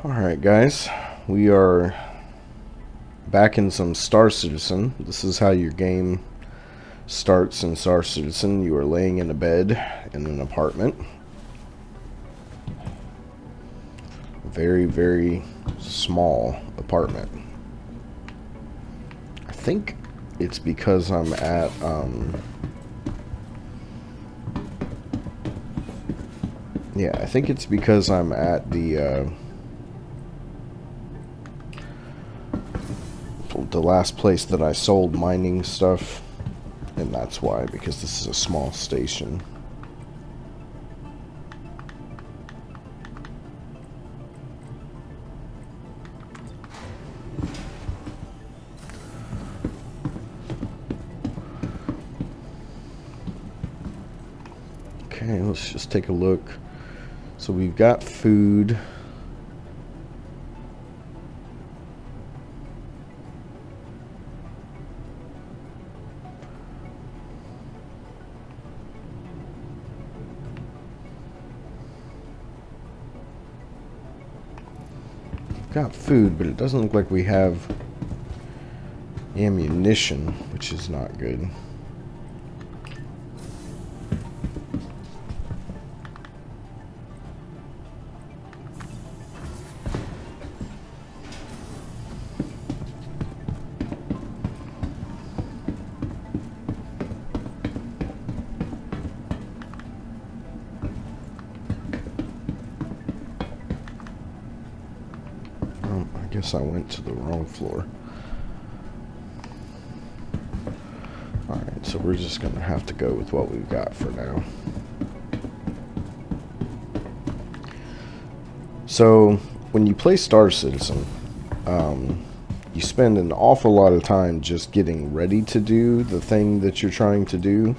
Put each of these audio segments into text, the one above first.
Alright, guys, we are back in some Star Citizen. This is how your game starts in Star Citizen. You are laying in a bed in an apartment. Very, very small apartment. I think it's because I'm at, I think it's because I'm at the last place that I sold mining stuff, and that's why, because this is a small station. Okay, let's just take a look. So we've got food. Got food, but it doesn't look like we have ammunition, which is not good. I guess I went to the wrong floor. Alright, so we're just gonna have to go with what we've got for now. So, when you play Star Citizen, you spend an awful lot of time just getting ready to do the thing that you're trying to do.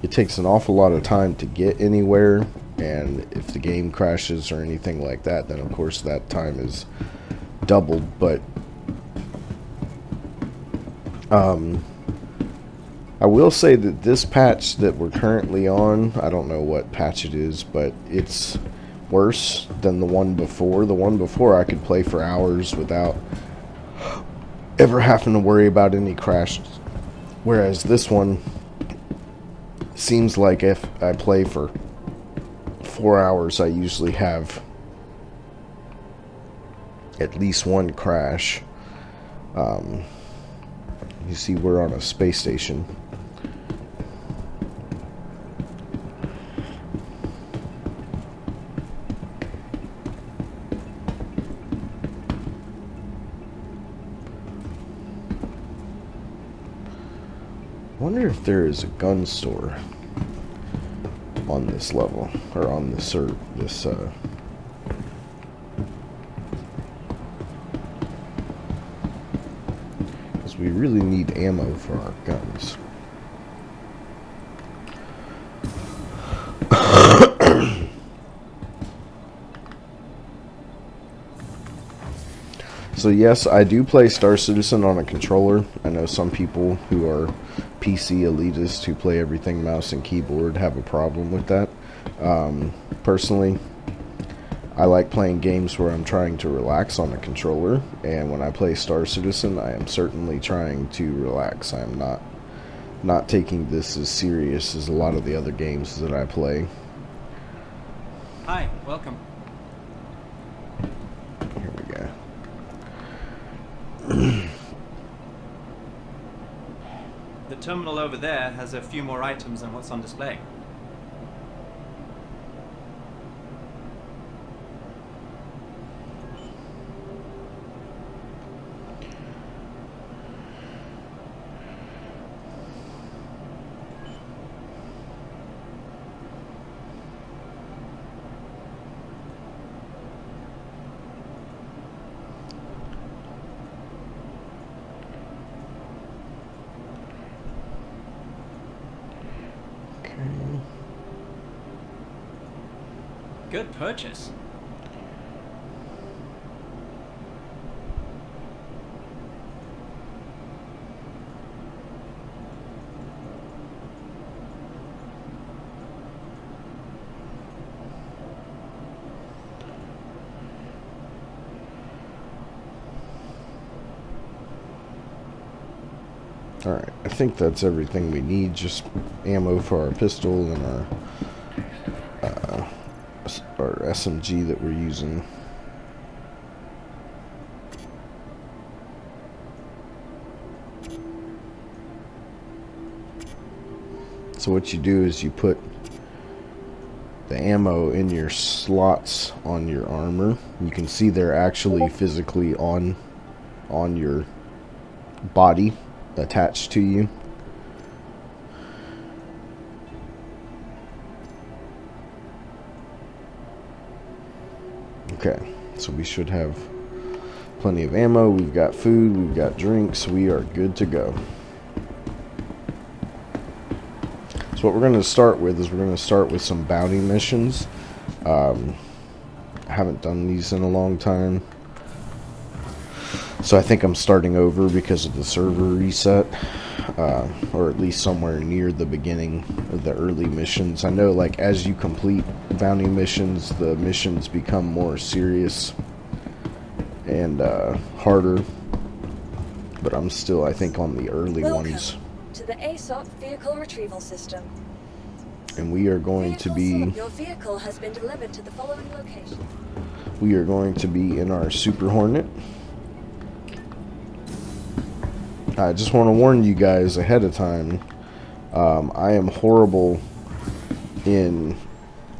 It takes an awful lot of time to get anywhere, and if the game crashes or anything like that, then of course that time is doubled. But I will say that this patch that we're currently on, I don't know what patch it is, but it's worse than the one before. The one before I could play for hours without ever having to worry about any crashes, whereas this one seems like if I play for 4 hours, I usually have at least one crash. You see, we're on a space station. I wonder if there is a gun store on this level, or on this because we really need ammo for our guns. So yes, I do play Star Citizen on a controller. I know some people who are PC elitists who play everything mouse and keyboard have a problem with that. Personally, I like playing games where I'm trying to relax on a controller, and when I play Star Citizen, I am certainly trying to relax. I am not taking this as serious as a lot of the other games that I play. Hi, welcome. Here we go. The terminal over there has a few more items than what's on display. Good purchase. Alright, I think that's everything we need. Just ammo for our pistol and our SMG that we're using. So what you do is you put the ammo in your slots on your armor. You can see they're actually physically on your body, attached to you. Okay, so we should have plenty of ammo. We've got food, we've got drinks, we are good to go. So what we're going to start with is we're going to start with some bounty missions. I haven't done these in a long time, so I think I'm starting over because of the server reset, or at least somewhere near the beginning of the early missions. I know, like, as you complete bounty missions, the missions become more serious and harder, but I'm still, I think, on the early ones. To the ASOP vehicle retrieval system. And we are going to be... Your vehicle has been delivered to the following location. We are going to be in our Super Hornet. I just want to warn you guys ahead of time. I am horrible in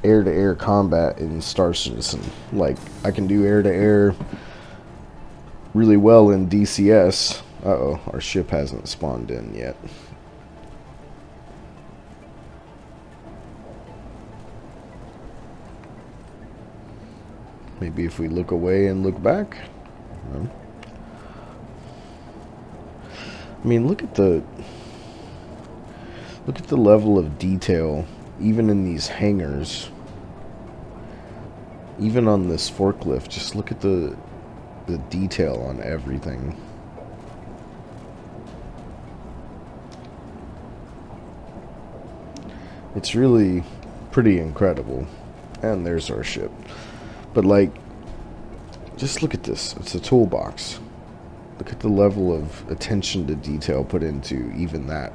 air-to-air combat in Star Citizen. Like, I can do air-to-air really well in DCS. Uh-oh, our ship hasn't spawned in yet. Maybe if we look away and look back. No. I mean, look at the level of detail even in these hangars. Even on this forklift, just look at the detail on everything. It's really pretty incredible. And there's our ship. But, like, just look at this. It's a toolbox. Look at the level of attention to detail put into even that.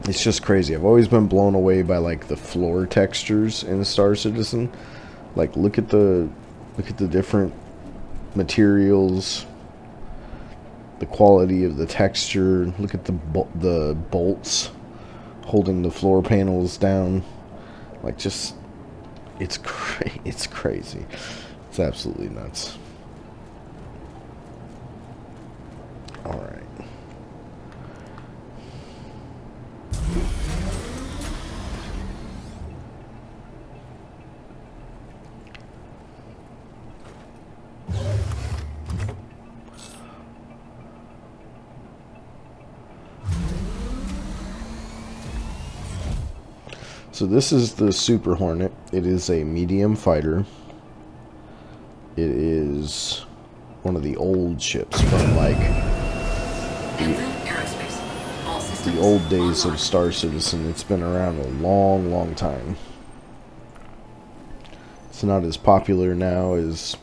It's just crazy. I've always been blown away by, like, the floor textures in Star Citizen. Like, look at the different materials, the quality of the texture. Look at the bolts holding the floor panels down. Like, just, it's crazy. It's absolutely nuts. All right. So this is the Super Hornet. It is a medium fighter. It is one of the old ships from, like, the old days of Star Citizen. It's been around a long, long time. It's not as popular now as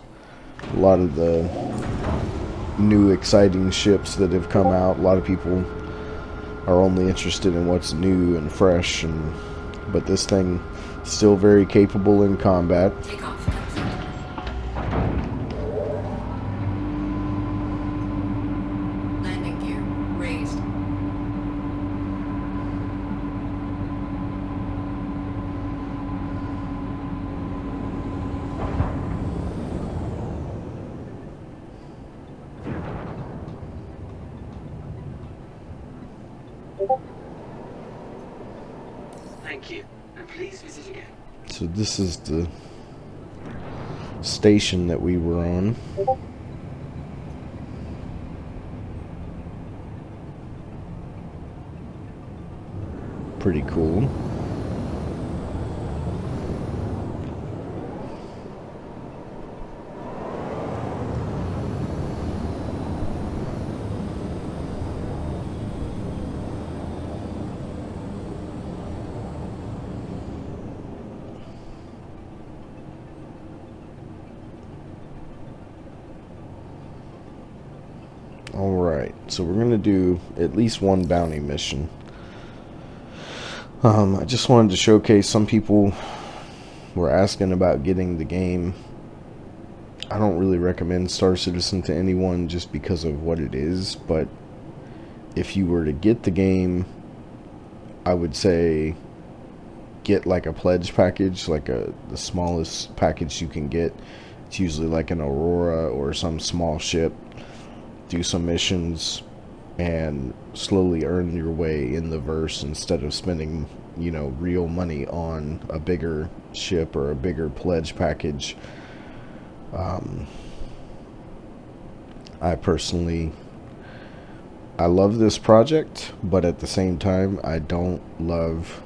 a lot of the new exciting ships that have come out. A lot of people are only interested in what's new and fresh, but this thing is still very capable in combat. Take off. Landing gear raised. Thank you, and please visit again. So this is the station that we were on. Pretty cool. Alright, so we're gonna do at least one bounty mission. I just wanted to showcase, some people were asking about getting the game. I don't really recommend Star Citizen to anyone just because of what it is, but if you were to get the game, I would say get like a pledge package, like the smallest package you can get. It's usually like an Aurora or some small ship. Do some missions and slowly earn your way in the verse instead of spending, you know, real money on a bigger ship or a bigger pledge package. I personally, I love this project, but at the same time, I don't love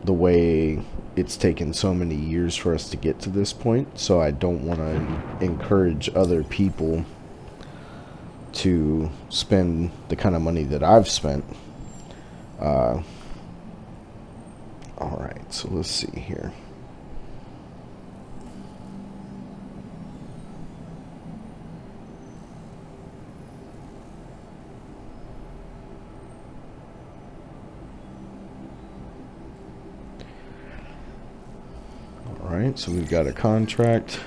the way it's taken so many years for us to get to this point. So I don't want to encourage other people to spend the kind of money that I've spent. Alright, so let's see here. Alright, so we've got a contract.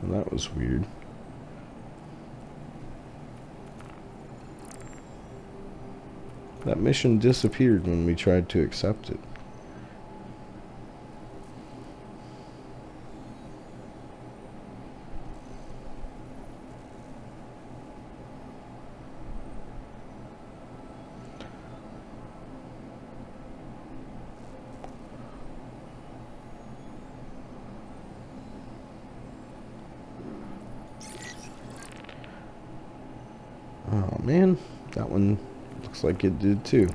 Well, that was weird. That mission disappeared when we tried to accept it. Oh man, that one looks like it did too.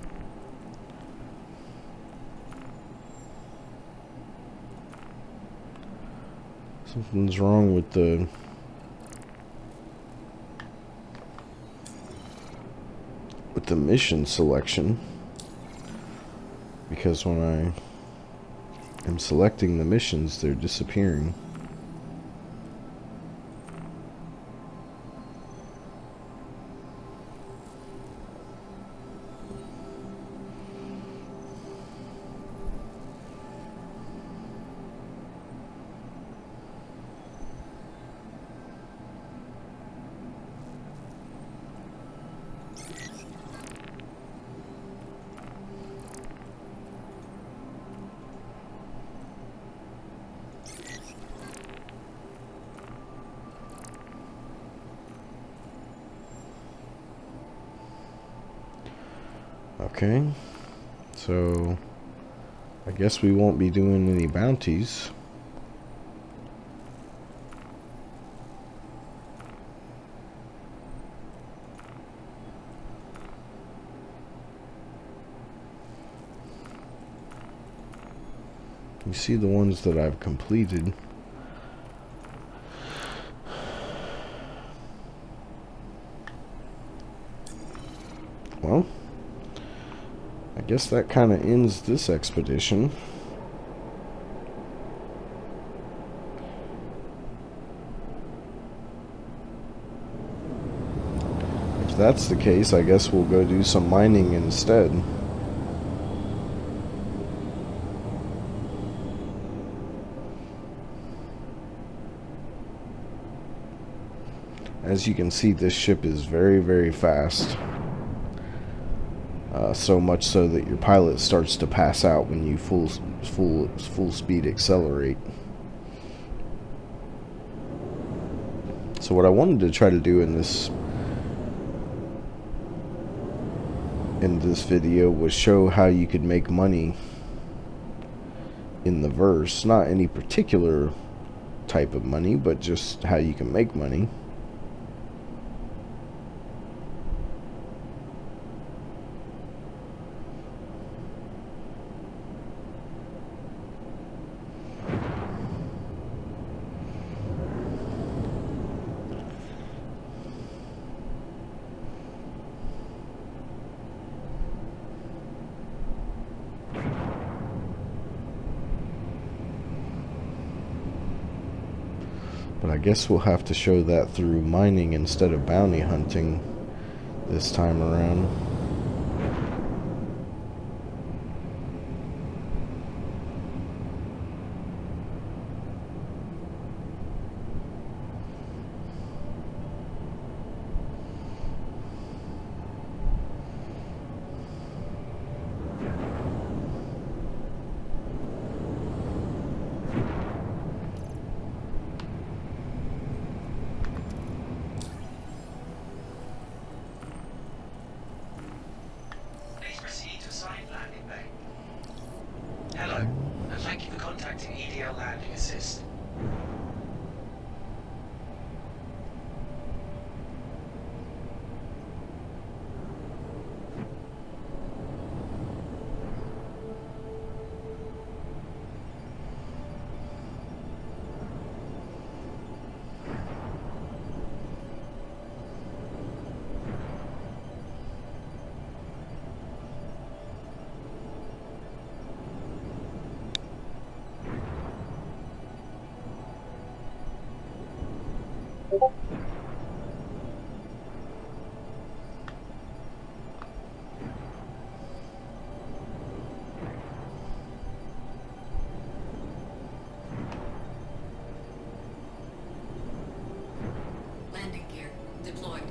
Something's wrong with the mission selection, because when I am selecting the missions, they're disappearing. Okay, so I guess we won't be doing any bounties. You see the ones that I've completed. Well, I guess that kind of ends this expedition. If that's the case, I guess we'll go do some mining instead. As you can see, this ship is very, very fast. So much so that your pilot starts to pass out when you full speed accelerate. So what I wanted to try to do in this video was show how you could make money in the verse. Not any particular type of money, but just how you can make money. I guess we'll have to show that through mining instead of bounty hunting this time around. Please proceed to assigned landing bay. Hello, and thank you for contacting EDL Landing Assist. Landing gear deployed.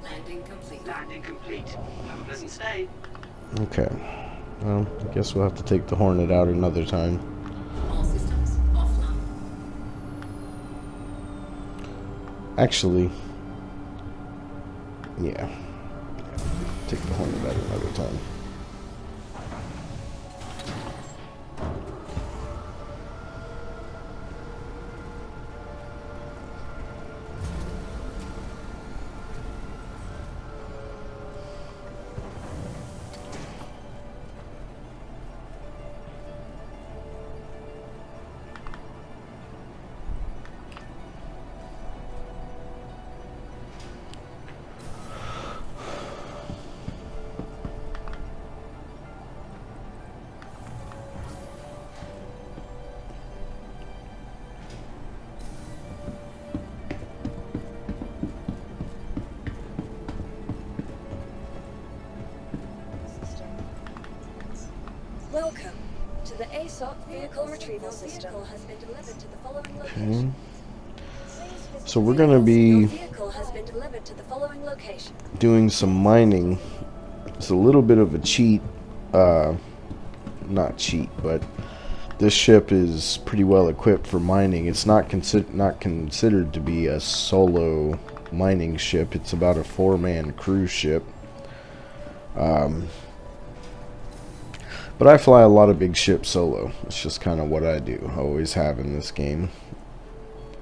Landing complete. Landing complete. Have a pleasant stay. Okay. Well, I guess we'll have to take the Hornet out another time. All systems offline. Actually, yeah. Take the Hornet out another time. Welcome to the ASOP Vehicle Retrieval System. Vehicle has been delivered to the following Okay. location. So we're gonna be Your vehicle has been delivered to the following location. doing some mining. It's a little bit of a cheat, not cheat, but this ship is pretty well equipped for mining. It's not considered to be a solo mining ship. It's about a 4-man cruise ship. But I fly a lot of big ships solo. It's just kind of what I do. I always have in this game.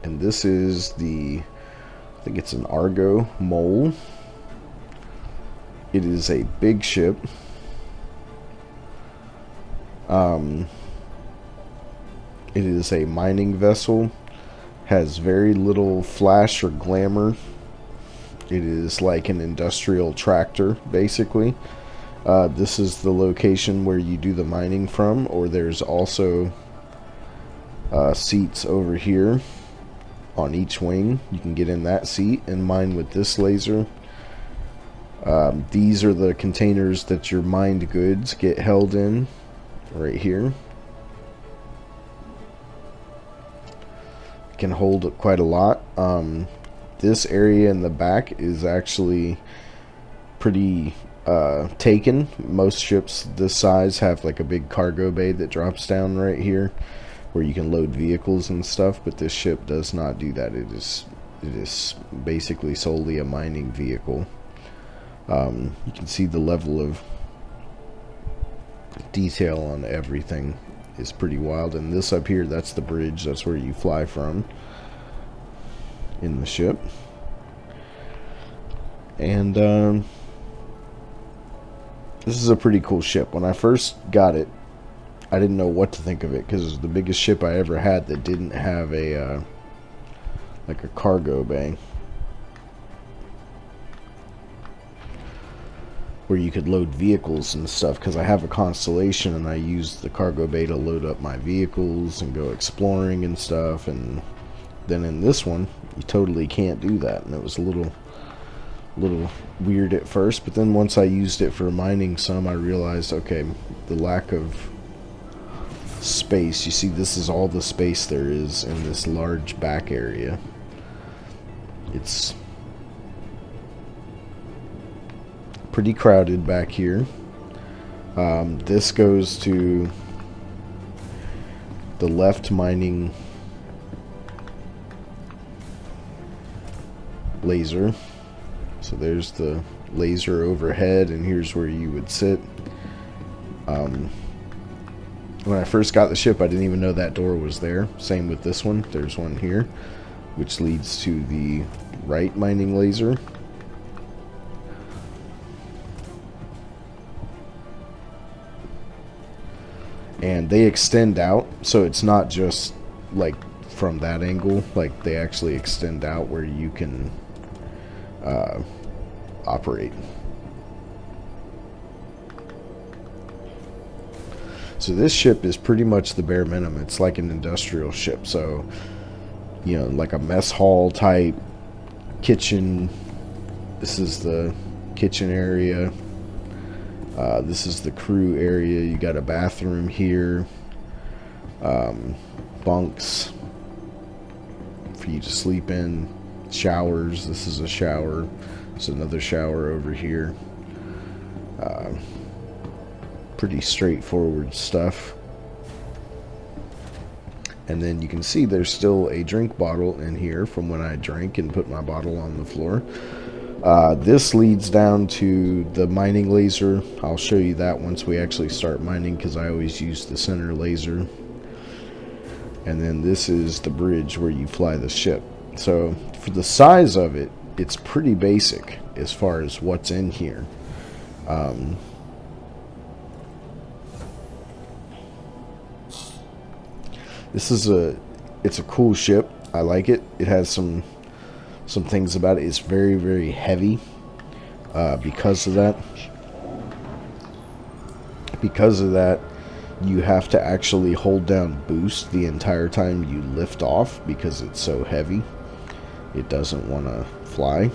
And this is the, I think it's an Argo Mole. It is a big ship. It is a mining vessel. Has very little flash or glamour. It is like an industrial tractor, basically. This is the location where you do the mining from, or there's also seats over here on each wing. You can get in that seat and mine with this laser. These are the containers that your mined goods get held in, right here. Can hold quite a lot. This area in the back is actually pretty taken. Most ships this size have like a big cargo bay that drops down right here where you can load vehicles and stuff, but this ship does not do that. It is basically solely a mining vehicle. You can see the level of detail on everything is pretty wild. And this up here, that's the bridge. That's where you fly from in the ship. And this is a pretty cool ship. When I first got it, I didn't know what to think of it because it was the biggest ship I ever had that didn't have a like a cargo bay where you could load vehicles and stuff, because I have a Constellation and I use the cargo bay to load up my vehicles and go exploring and stuff. And then in this one you totally can't do that, and it was a little weird at first, but then once I used it for mining some, I realized, okay, the lack of space. You see, this is all the space there is in this large back area. It's pretty crowded back here. This goes to the left mining laser. So there's the laser overhead, and here's where you would sit. When I first got the ship, I didn't even know that door was there. Same with this one. There's one here, which leads to the right mining laser. And they extend out, so it's not just like from that angle. Like, they actually extend out where you can operate. So this ship is pretty much the bare minimum. It's like an industrial ship. So, you know, like a mess hall type kitchen. This is the kitchen area. This is the crew area. You got a bathroom here. Bunks for you to sleep in. Showers. This is a shower. There's another shower over here. Pretty straightforward stuff. And then you can see there's still a drink bottle in here from when I drank and put my bottle on the floor. This leads down to the mining laser. I'll show you that once we actually start mining, because I always use the center laser. And then this is the bridge where you fly the ship. So for the size of it, it's pretty basic as far as what's in here. It's a cool ship. I like it. It has some things about it. It's very, very heavy. Because of that, you have to actually hold down boost the entire time you lift off, because it's so heavy. It doesn't want to fly.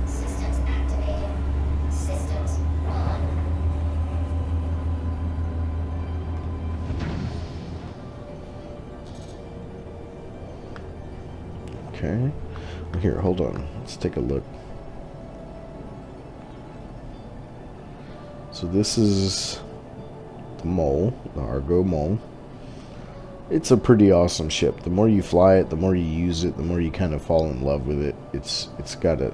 Systems activated. Systems on. Okay. Here, hold on. Let's take a look. So this is the Mole, the Argo Mole. It's a pretty awesome ship. The more you fly it, the more you use it, the more you kind of fall in love with it. It's got a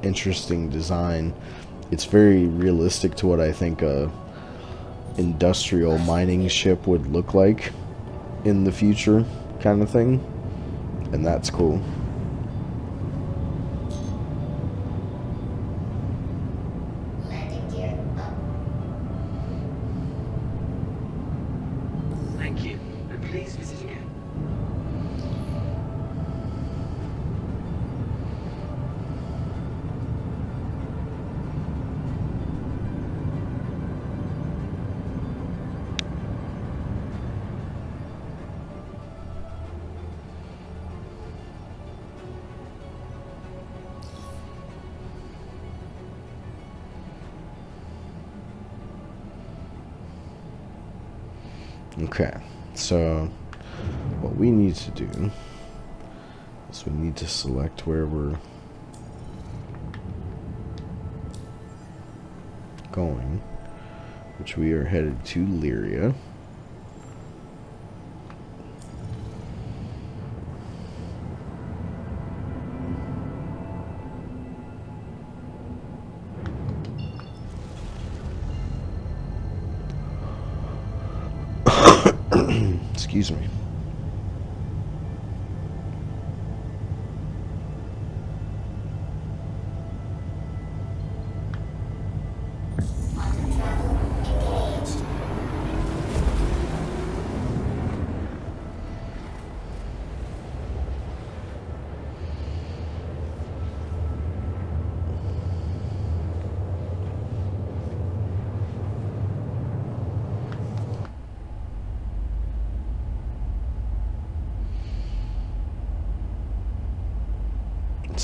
interesting design. It's very realistic to what I think a industrial mining ship would look like in the future, kind of thing. And that's cool. Landing gear up. Thank you, and please visit again. Okay, so what we need to do is we need to select where we're going, which we are headed to Lyria. Excuse me.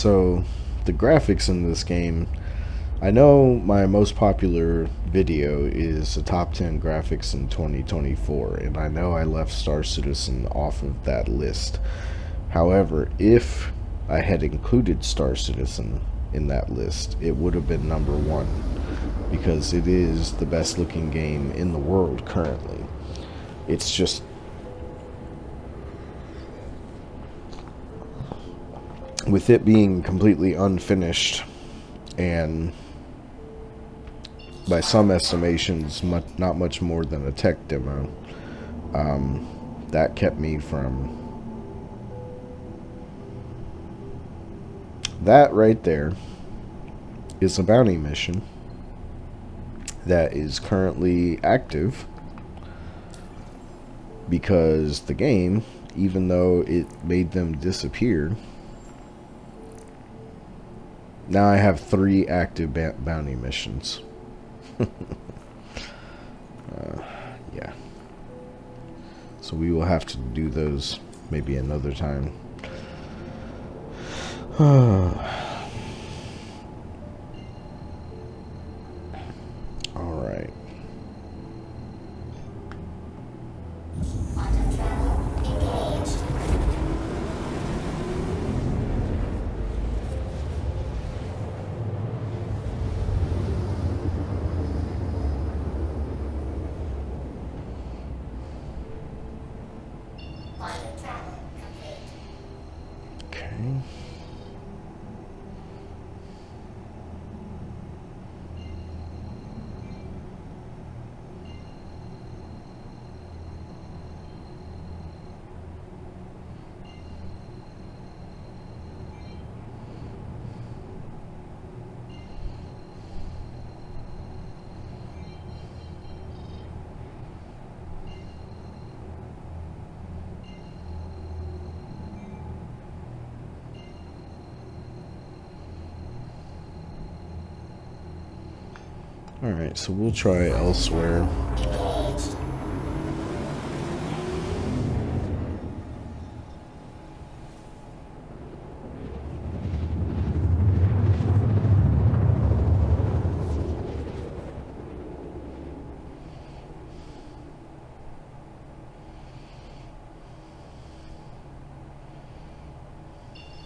So the graphics in this game, I know my most popular video is the top 10 graphics in 2024, and I know I left Star Citizen off of that list. However, if I had included Star Citizen in that list, it would have been number one, because it is the best looking game in the world currently. It's just, with it being completely unfinished and by some estimations not much more than a tech demo, that kept me from that. Right there is a bounty mission that is currently active, because the game, even though it made them disappear, now I have 3 active bounty missions. Yeah. So we will have to do those maybe another time. Alright. Quantum travel engaged. Quantum travel complete. Okay. Alright, so we'll try elsewhere. Engaged.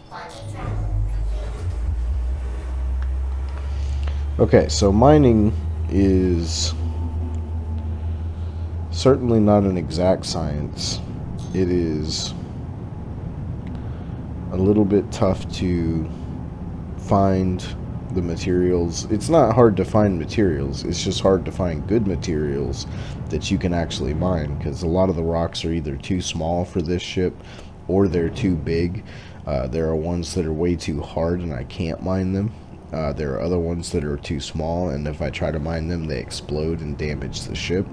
Quantum travel complete. Okay, so mining is certainly not an exact science. It is a little bit tough to find the materials. It's not hard to find materials, it's just hard to find good materials that you can actually mine, because a lot of the rocks are either too small for this ship or they're too big. There are ones that are way too hard and I can't mine them. There are other ones that are too small, and if I try to mine them, they explode and damage the ship.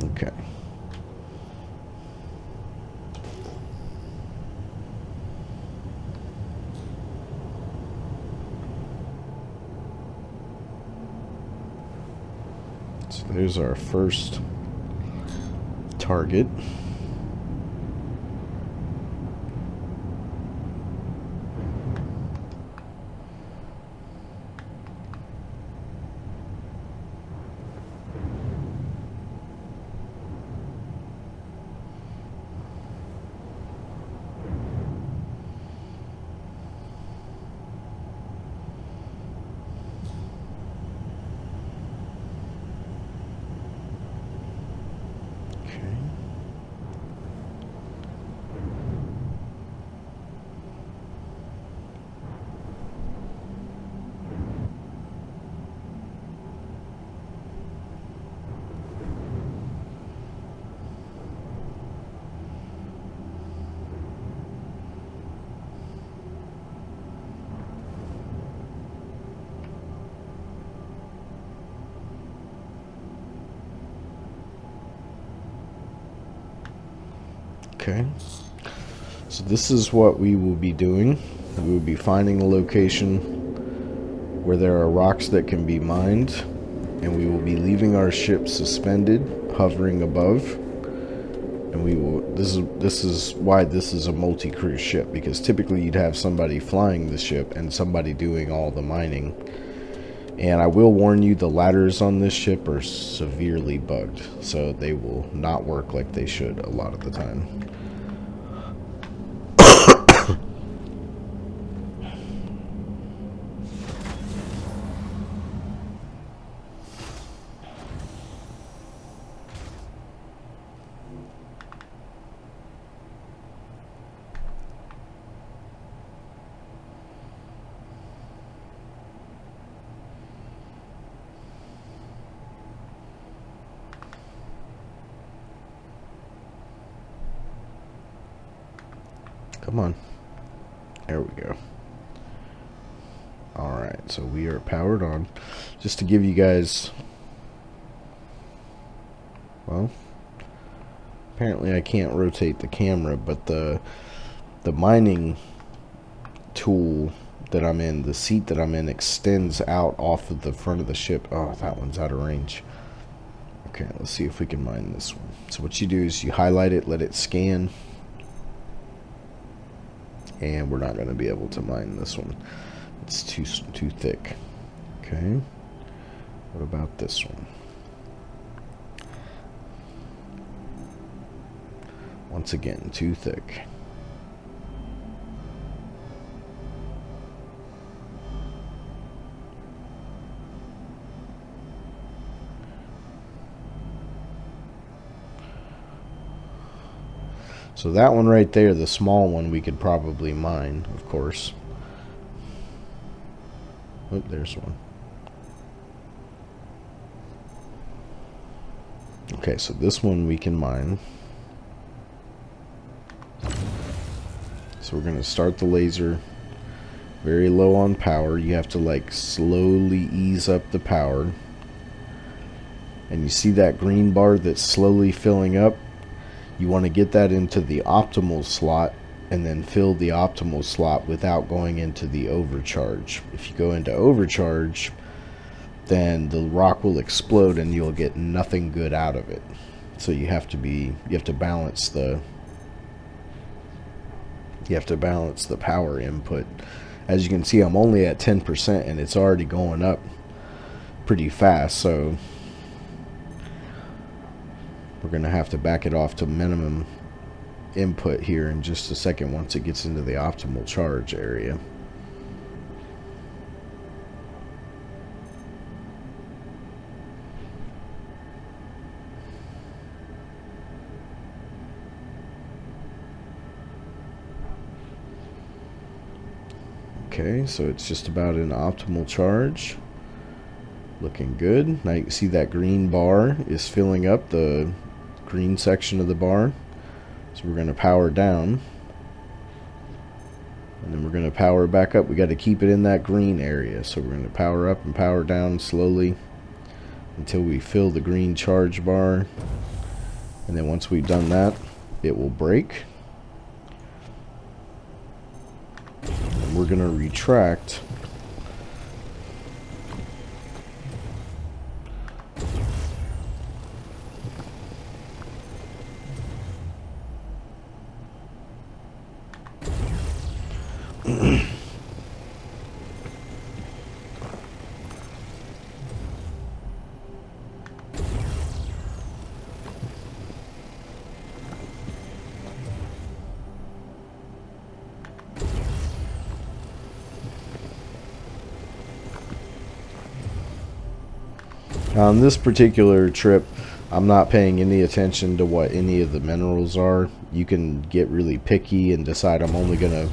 Okay. So there's our first target. Okay. Okay. So this is what we will be doing. We will be finding a location where there are rocks that can be mined, and we will be leaving our ship suspended, hovering above. And we will. This is why this is a multi-crew ship, because typically you'd have somebody flying the ship and somebody doing all the mining. And I will warn you, the ladders on this ship are severely bugged, so they will not work like they should a lot of the time. Come on. There we go. Alright, so we are powered on. Just to give you guys... Well, apparently I can't rotate the camera, but the mining tool that I'm in, the seat that I'm in, extends out off of the front of the ship. Oh, that one's out of range. Okay, let's see if we can mine this one. So what you do is you highlight it, let it scan. And we're not going to be able to mine this one. It's too thick. Okay. What about this one? Once again, too thick. So that one right there, the small one, we could probably mine, of course. Oh, there's one. Okay, so this one we can mine. So we're going to start the laser very low on power. You have to like slowly ease up the power. And you see that green bar that's slowly filling up? You want to get that into the optimal slot and then fill the optimal slot without going into the overcharge. If you go into overcharge, then the rock will explode and you'll get nothing good out of it. So you have to balance the power input. As you can see, I'm only at 10% and it's already going up pretty fast, so we're going to have to back it off to minimum input here in just a second once it gets into the optimal charge area. Okay, so it's just about an optimal charge. Looking good. Now you can see that green bar is filling up the green section of the bar. So we're going to power down. And then we're going to power back up. We got to keep it in that green area. So we're going to power up and power down slowly until we fill the green charge bar. And then once we've done that, it will break. And we're going to retract. On this particular trip, I'm not paying any attention to what any of the minerals are. You can get really picky and decide I'm only going to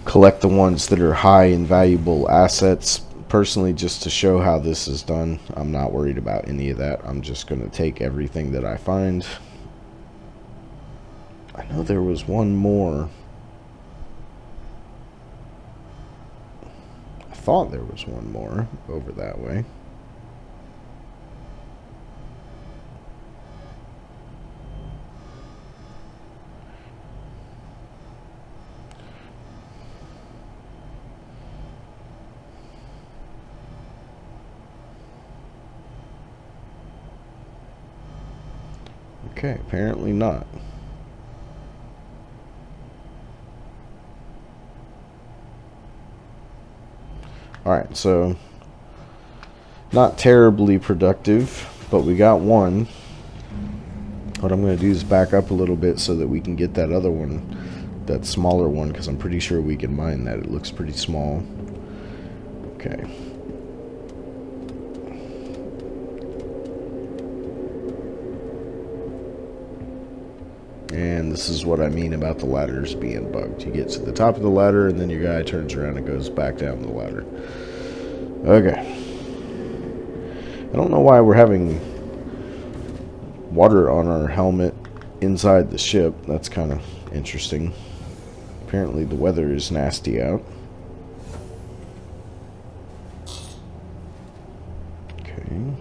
collect the ones that are high in valuable assets. Personally, just to show how this is done, I'm not worried about any of that. I'm just going to take everything that I find. I know there was one more. I thought there was one more over that way. Okay, apparently not. Alright, so not terribly productive, but we got one. What I'm going to do is back up a little bit so that we can get that other one, that smaller one, because I'm pretty sure we can mine that. It looks pretty small. Okay. And this is what I mean about the ladders being bugged. You get to the top of the ladder, and then your guy turns around and goes back down the ladder. Okay. I don't know why we're having water on our helmet inside the ship. That's kind of interesting. Apparently the weather is nasty out. Okay.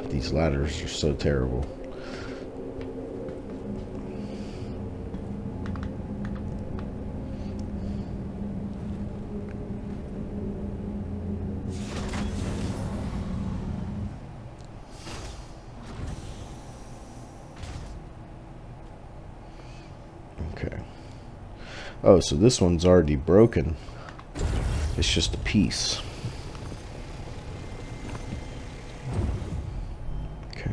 These ladders are so terrible. Okay. Oh, so this one's already broken. It's just a piece. Okay.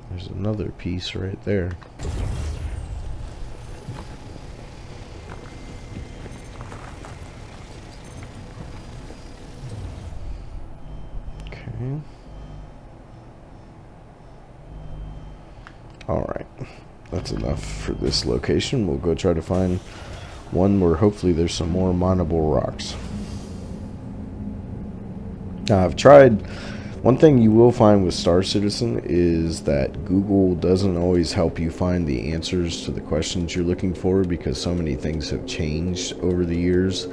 There's another piece right there. Okay. Alright. That's enough for this location. We'll go try to find one where hopefully there's some more mineable rocks. Now, I've tried... One thing you will find with Star Citizen is that Google doesn't always help you find the answers to the questions you're looking for, because so many things have changed over the years.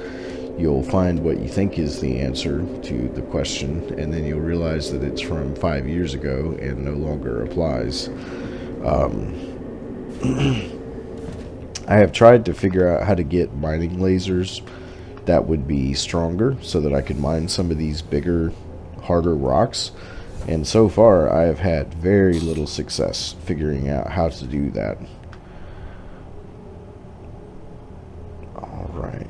You'll find what you think is the answer to the question, and then you'll realize that it's from 5 years ago and no longer applies. I have tried to figure out how to get mining lasers that would be stronger so that I could mine some of these bigger, harder rocks, and so far I have had very little success figuring out how to do that. Alright.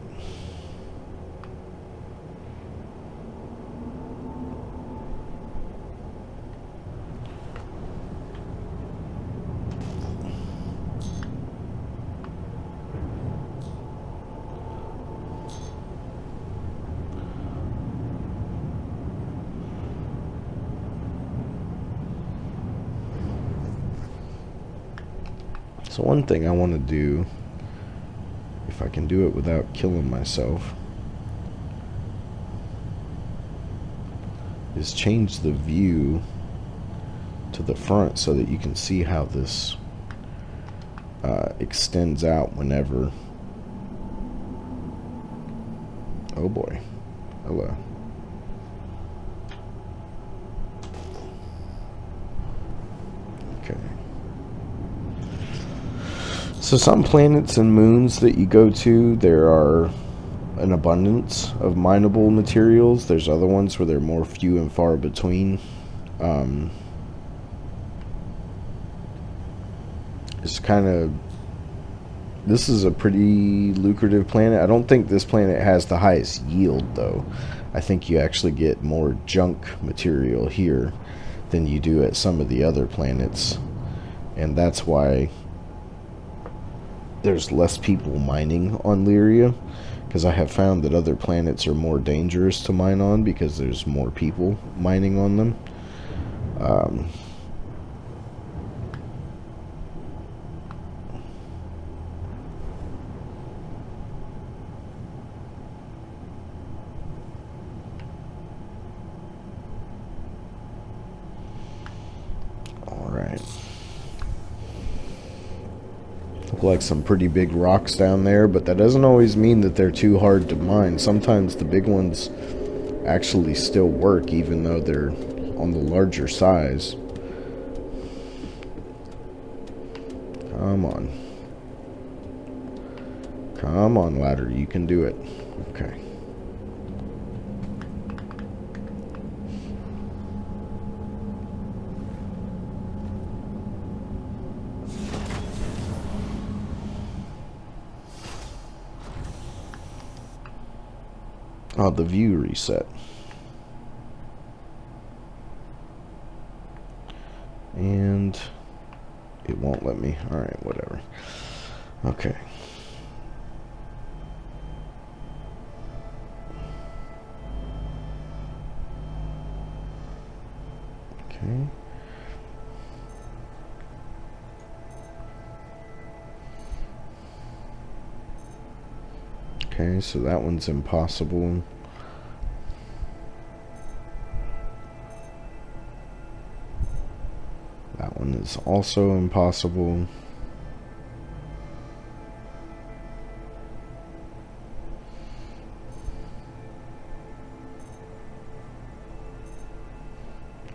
So one thing I want to do, if I can do it without killing myself, is change the view to the front so that you can see how this extends out whenever. Oh boy. Hello. Okay. So some planets and moons that you go to, there are an abundance of mineable materials. There's other ones where they're more few and far between. It's kind of... This is a pretty lucrative planet. I don't think this planet has the highest yield, though. I think you actually get more junk material here than you do at some of the other planets. And that's why there's less people mining on Lyria, because I have found that other planets are more dangerous to mine on because there's more people mining on them. Look like some pretty big rocks down there, but that doesn't always mean that they're too hard to mine. Sometimes the big ones actually still work, even though they're on the larger size. Come on. Come on, ladder. You can do it. Okay. Oh, the view reset. And it won't let me. Alright, whatever. Okay. Okay. Okay, so that one's impossible. That one is also impossible.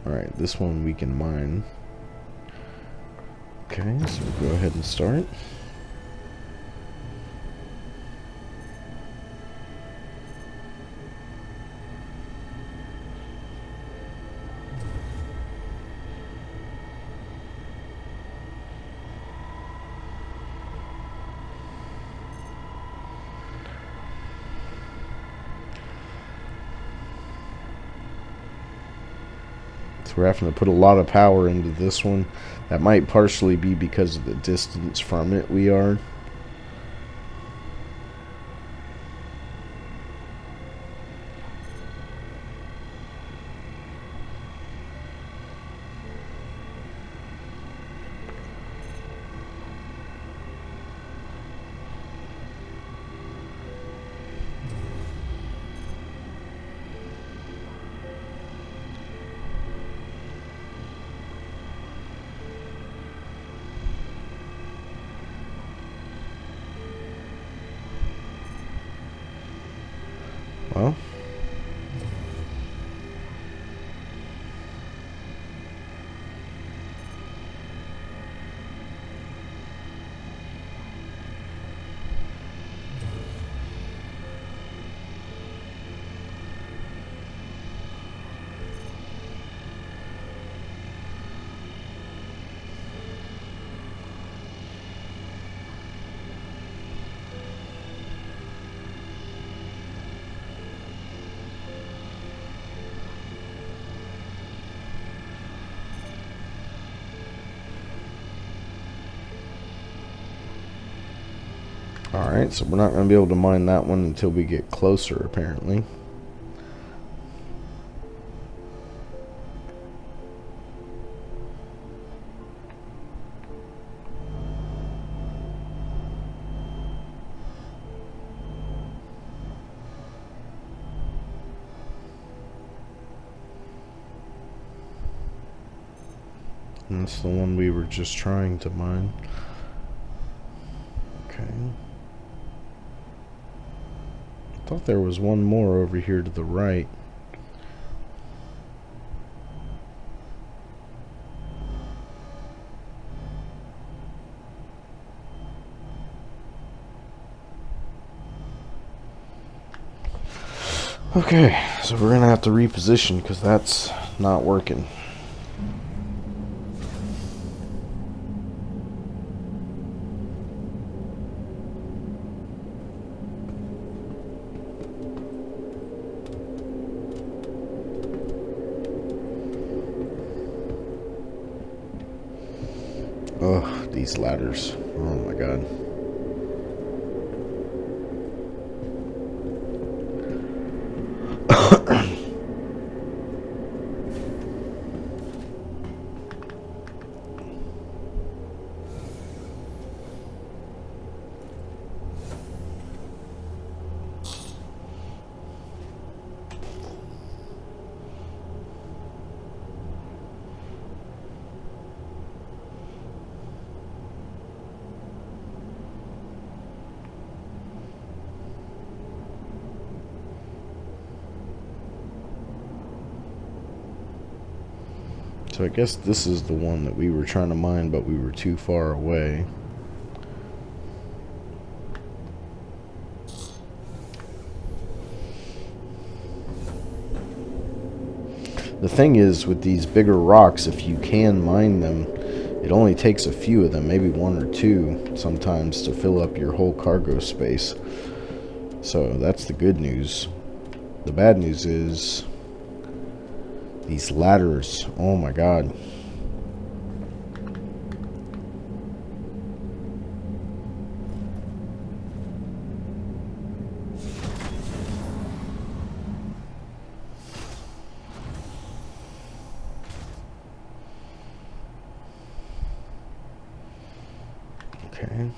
Alright, this one we can mine. Okay, so we'll go ahead and start. We're having to put a lot of power into this one. That might partially be because of the distance from it we are. Well, alright, so we're not going to be able to mine that one until we get closer, apparently. And that's the one we were just trying to mine. Okay. I thought there was one more over here to the right. Okay, so we're gonna have to reposition because that's not working. Ugh, these ladders. Oh my god. So I guess this is the one that we were trying to mine, but we were too far away. The thing is, with these bigger rocks, if you can mine them, it only takes a few of them, maybe one or two sometimes, to fill up your whole cargo space. So that's the good news. The bad news is these ladders. Oh my god. Okay.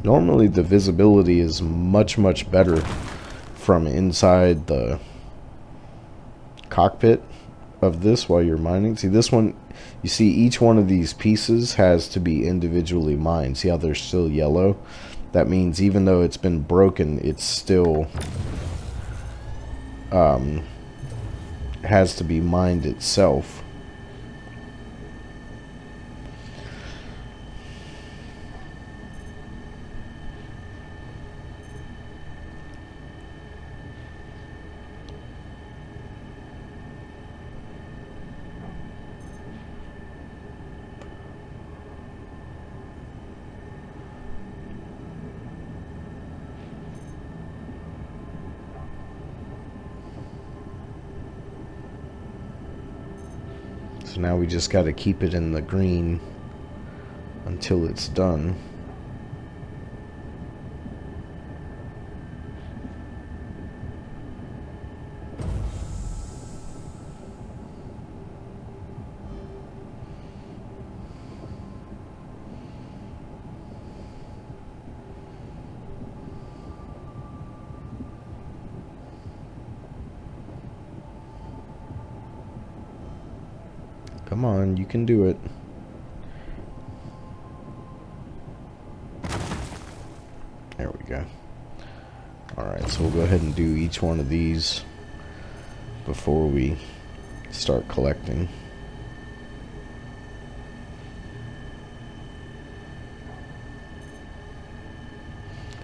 Normally the visibility is much better from inside the cockpit of this while you're mining. See this one, you see each one of these pieces has to be individually mined. See how they're still yellow? That means even though it's been broken, it's still has to be mined itself. So now we just got to keep it in the green until it's done. Come on, you can do it. There we go. Alright, so we'll go ahead and do each one of these before we start collecting.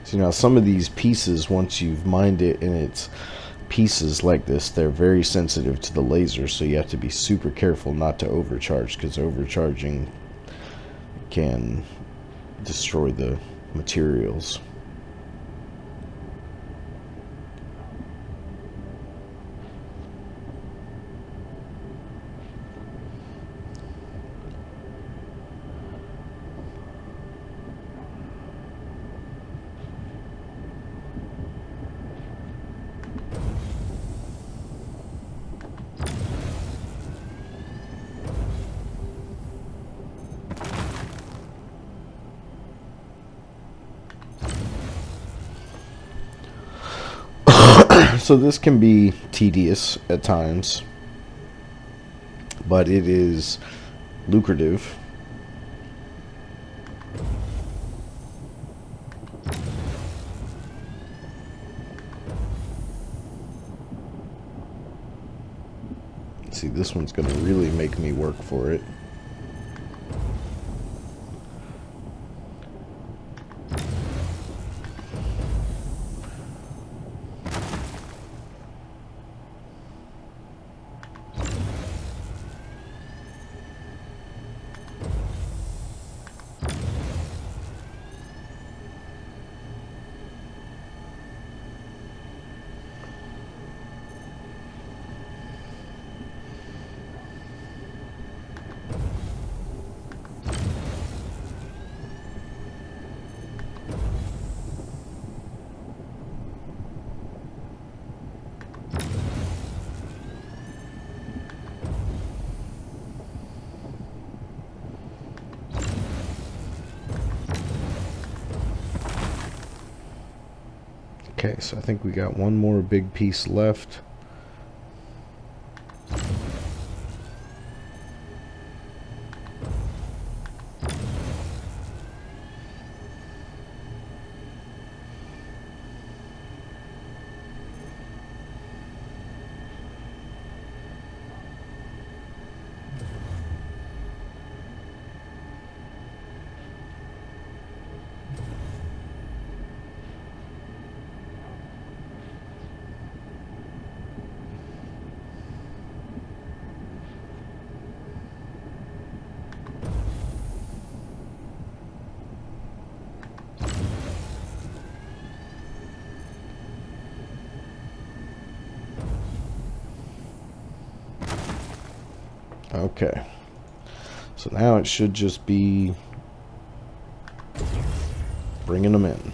So now some of these pieces, once you've mined it and it's pieces like this, they're very sensitive to the laser, so you have to be super careful not to overcharge, because overcharging can destroy the materials. So this can be tedious at times, but it is lucrative. See, this one's gonna really make me work for it. Okay, so I think we got one more big piece left. Okay, so now it should just be bringing them in.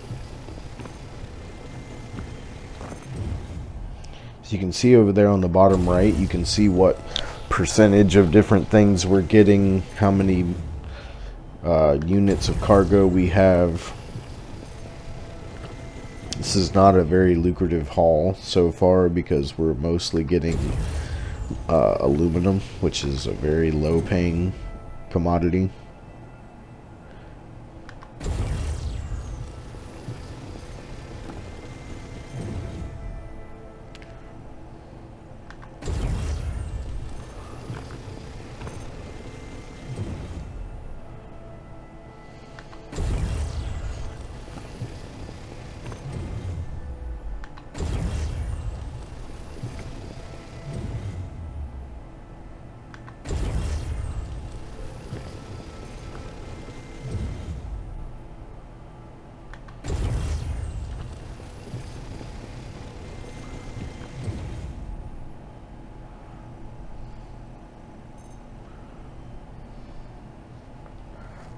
So you can see over there on the bottom right, you can see what percentage of different things we're getting, how many units of cargo we have. This is not a very lucrative haul so far because we're mostly getting aluminum, which is a very low paying commodity.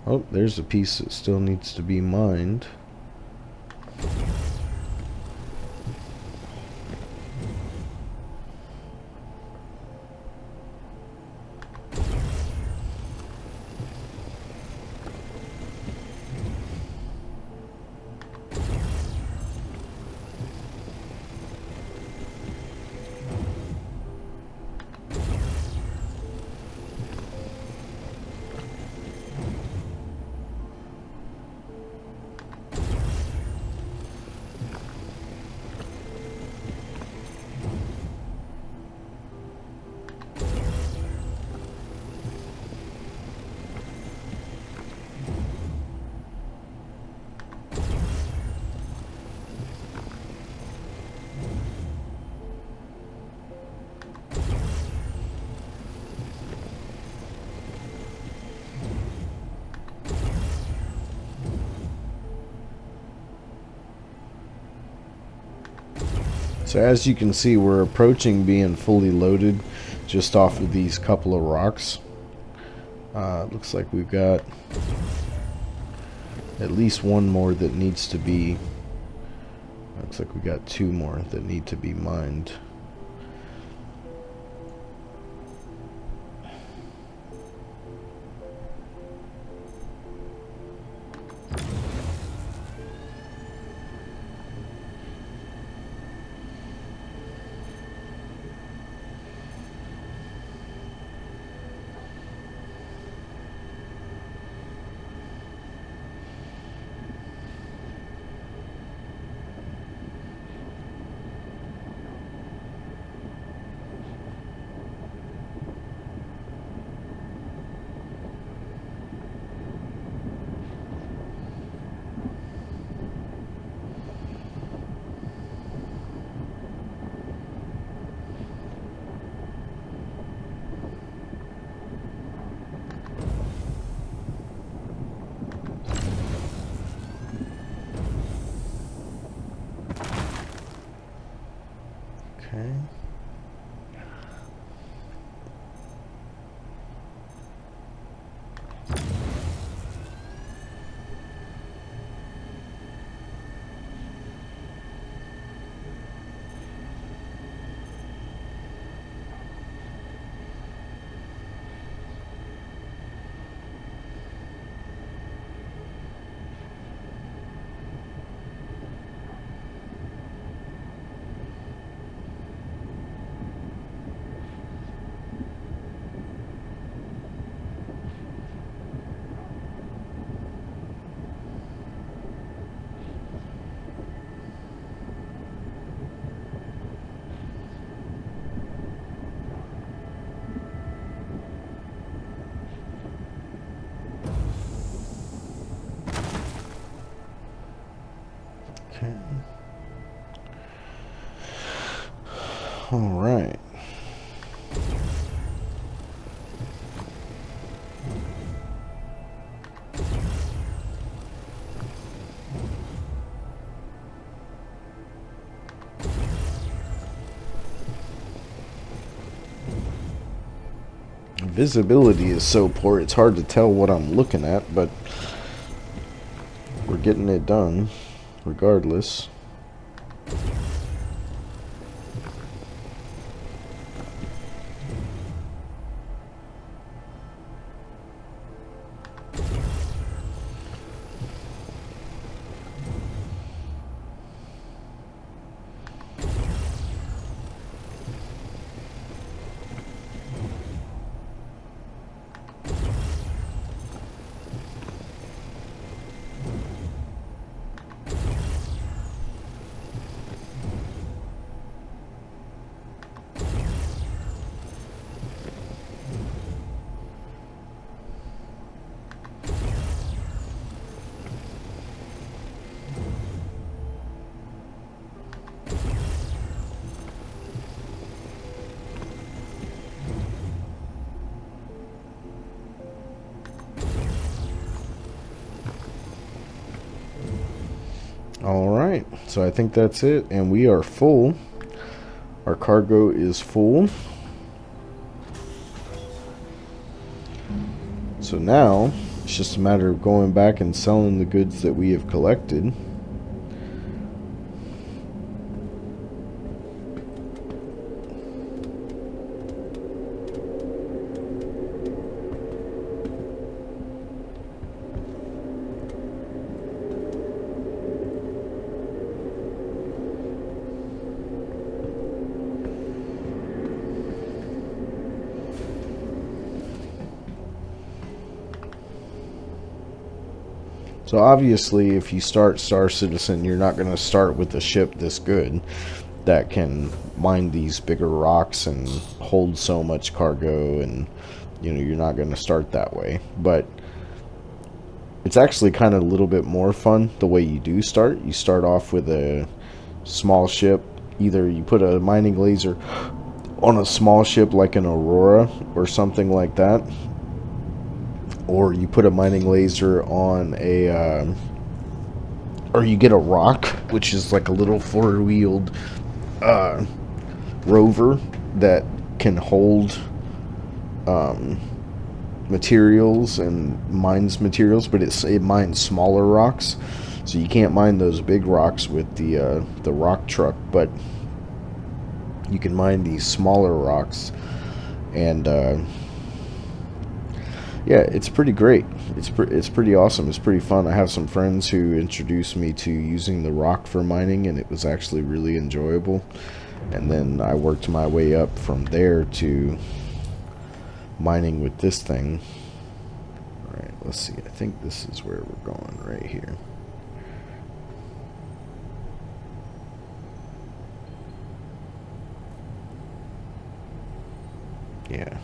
Oh, there's a piece that still needs to be mined. So as you can see, we're approaching being fully loaded just off of these couple of rocks. Looks like we've got at least one more that needs to be, looks like we got two more that need to be mined. All right. Visibility is so poor, it's hard to tell what I'm looking at, but we're getting it done regardless. Alright, so I think that's it, and we are full. Our cargo is full. So now, it's just a matter of going back and selling the goods that we have collected. So obviously, if you start Star Citizen, you're not going to start with a ship this good that can mine these bigger rocks and hold so much cargo, and you know, you're not going to start that way. But it's actually kind of a little bit more fun the way you do start. You start off with a small ship. Either you put a mining laser on a small ship like an Aurora or something like that, or you put a mining laser on a or you get a rock, which is like a little four-wheeled rover that can hold materials and mines materials, but it mines smaller rocks, so you can't mine those big rocks with the rock truck, but you can mine these smaller rocks. And yeah, it's pretty great. It's pretty awesome. It's pretty fun. I have some friends who introduced me to using the rock for mining, and it was actually really enjoyable. And then I worked my way up from there to mining with this thing. Alright, let's see. I think this is where we're going right here. Yeah.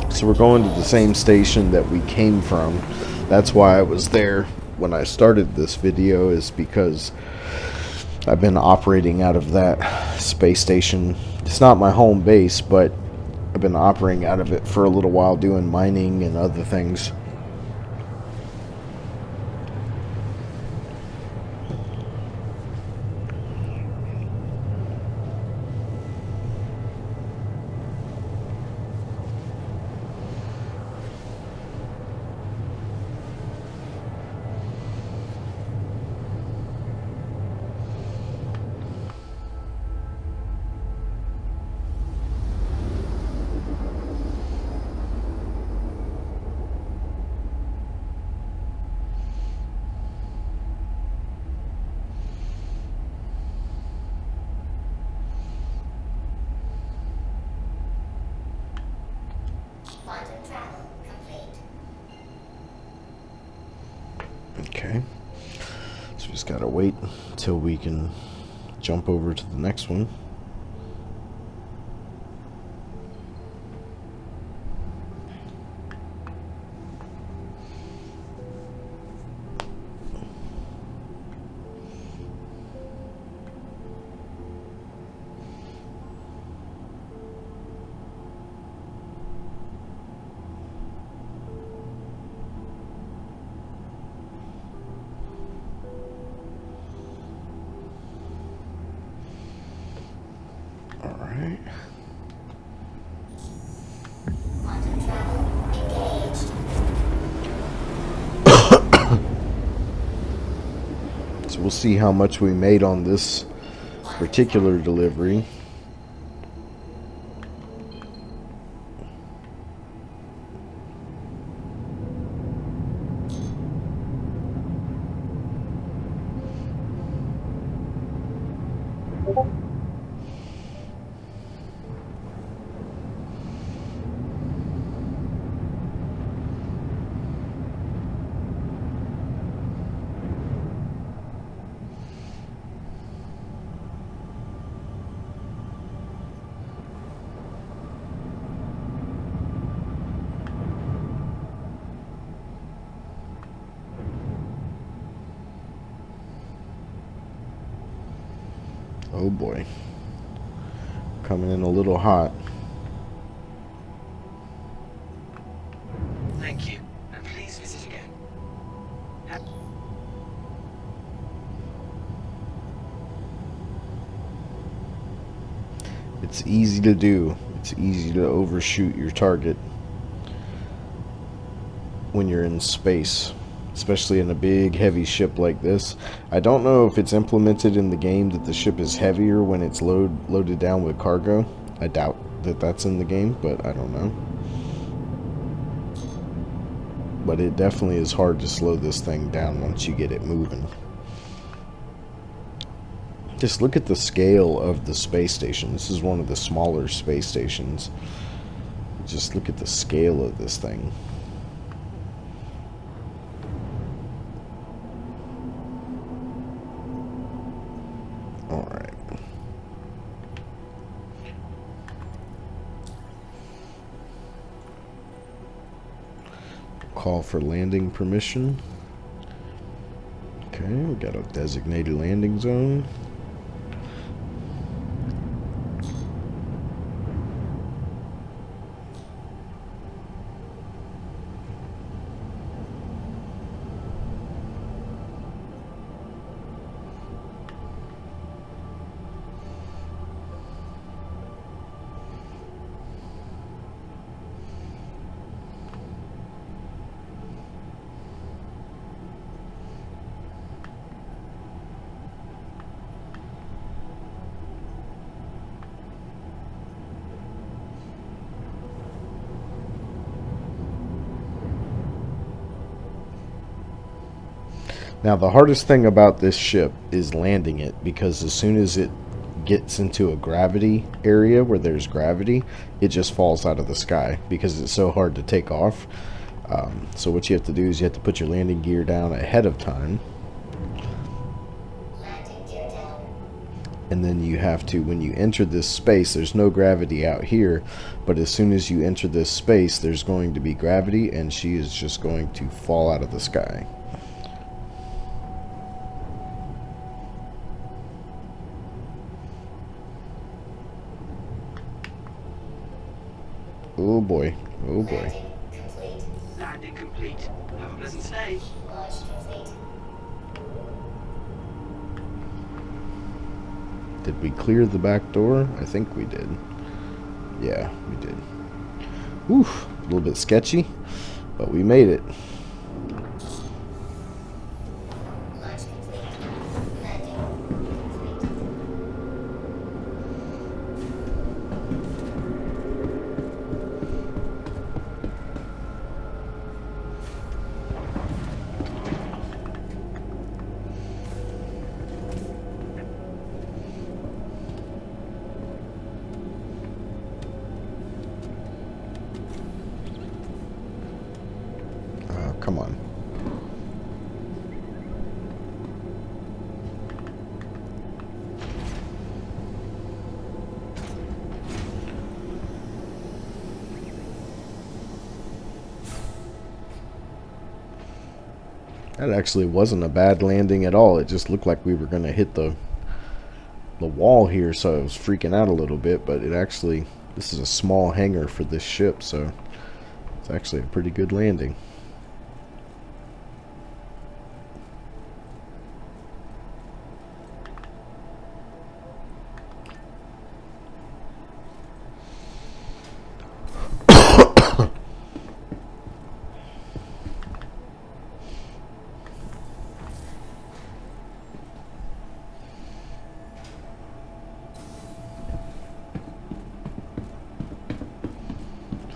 So we're going to the same station that we came from. That's why I was there when I started this video, is because I've been operating out of that space station. It's not my home base, but I've been operating out of it for a little while, doing mining and other things. Just gotta wait till we can jump over to the next one. Alright. Quantum travel engaged. So we'll see how much we made on this particular delivery. Oh boy. Coming in a little hot. Thank you, and please visit again. It's easy to do. It's easy to overshoot your target when you're in space, especially in a big heavy ship like this. I don't know if it's implemented in the game that the ship is heavier when it's loaded down with cargo. I doubt that that's in the game, but I don't know. But it definitely is hard to slow this thing down once you get it moving. Just look at the scale of the space station. This is one of the smaller space stations. Just look at the scale of this thing. Alright. Call for landing permission. Okay, we got a designated landing zone. Now the hardest thing about this ship is landing it, because as soon as it gets into a gravity area where there's gravity, it just falls out of the sky because it's so hard to take off. So what you have to do is you have to put your landing gear down ahead of time, Landing gear down. and then you have to, when you enter this space, there's no gravity out here, but as soon as you enter this space there's going to be gravity, and she is just going to fall out of the sky. Oh boy, oh boy. Landing complete. Landing complete. Have a pleasant stay. Launch complete. Did we clear the back door? I think we did. Yeah, we did. Oof, a little bit sketchy, but we made it. Launch complete. Landing complete. Come on. That actually wasn't a bad landing at all. It just looked like we were going to hit the wall here, so I was freaking out a little bit, but it actually, this is a small hangar for this ship, so it's actually a pretty good landing.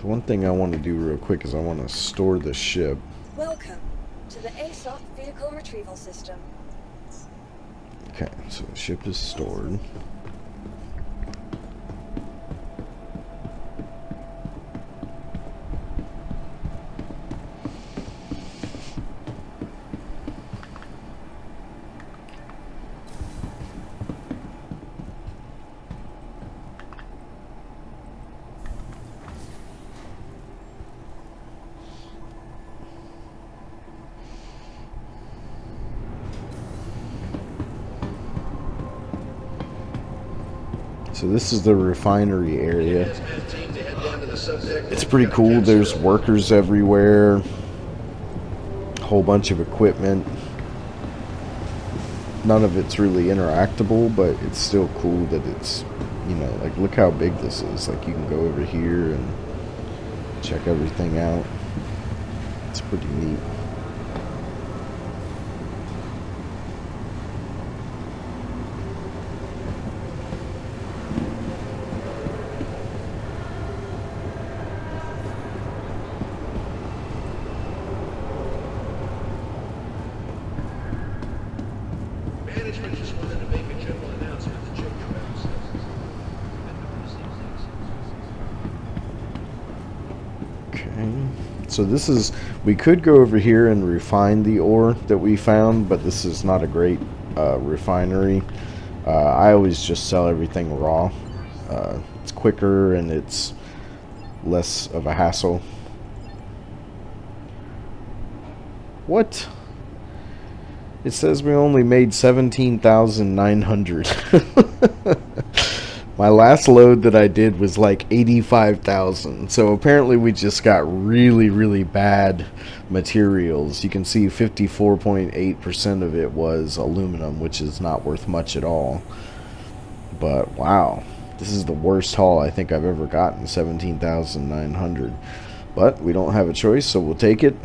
One thing I want to do real quick is I want to store the ship. Welcome to the ASOC Vehicle Retrieval System. Okay, so the ship is stored. So this is the refinery area. It's pretty cool. There's workers everywhere. A whole bunch of equipment. None of it's really interactable, but it's still cool that it's, you know, like look how big this is. Like you can go over here and check everything out. It's pretty neat. Management just wanted to make a general announcement to check your bounce. Okay, so this is, we could go over here and refine the ore that we found, but this is not a great refinery. I always just sell everything raw. It's quicker and it's less of a hassle. What? It says we only made 17,900. My last load that I did was like 85,000. So apparently we just got really, really bad materials. You can see 54.8% of it was aluminum, which is not worth much at all. But wow, this is the worst haul I think I've ever gotten, 17,900. But we don't have a choice, so we'll take it.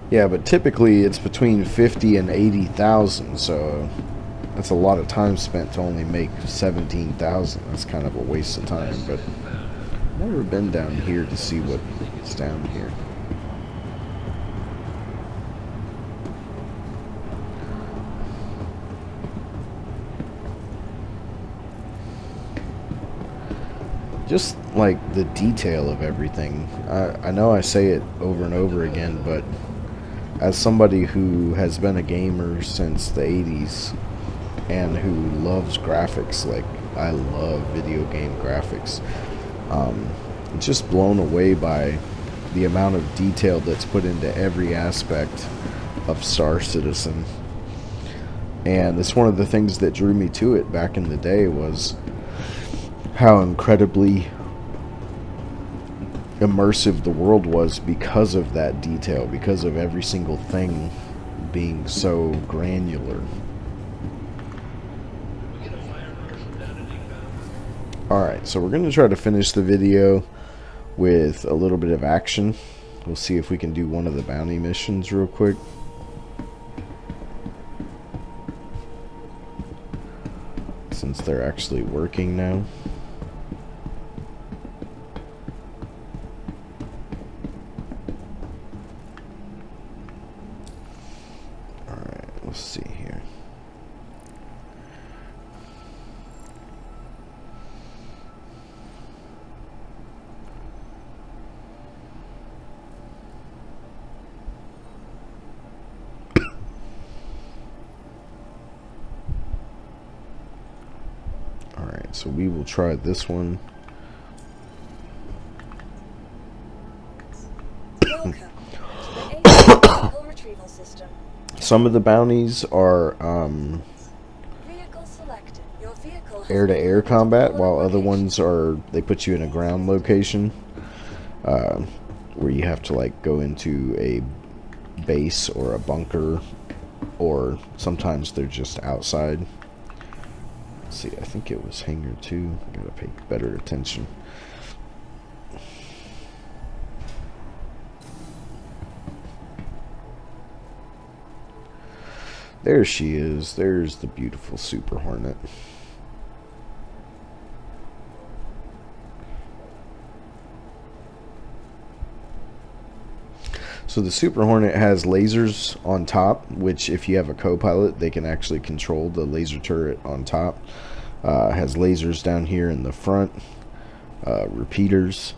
Yeah, but typically it's between 50 and 80,000, so that's a lot of time spent to only make 17,000. That's kind of a waste of time, but I've never been down here to see what's down here. Just like the detail of everything. I know I say it over and over again, but as somebody who has been a gamer since the 80s and who loves graphics, like I love video game graphics, just blown away by the amount of detail that's put into every aspect of Star Citizen. And it's one of the things that drew me to it back in the day, was how incredibly immersive the world was because of that detail, because of every single thing being so granular. Alright, so we're going to try to finish the video with a little bit of action. We'll see if we can do one of the bounty missions real quick. Since they're actually working now. Let's see here. Alright, so we will try this one Welcome to the ASOC vehicle retrieval system. Some of the bounties are Vehicle selected. Your vehicle has air-to-air been combat, delivered to while a other location. ones are, they put you in a ground location, where you have to like go into a base or a bunker, or sometimes they're just outside. Let's see, I think it was Hangar 2. I gotta pay better attention. There she is. There's the beautiful Super Hornet. So the Super Hornet has lasers on top, which if you have a co-pilot, they can actually control the laser turret on top. Has lasers down here in the front, repeaters.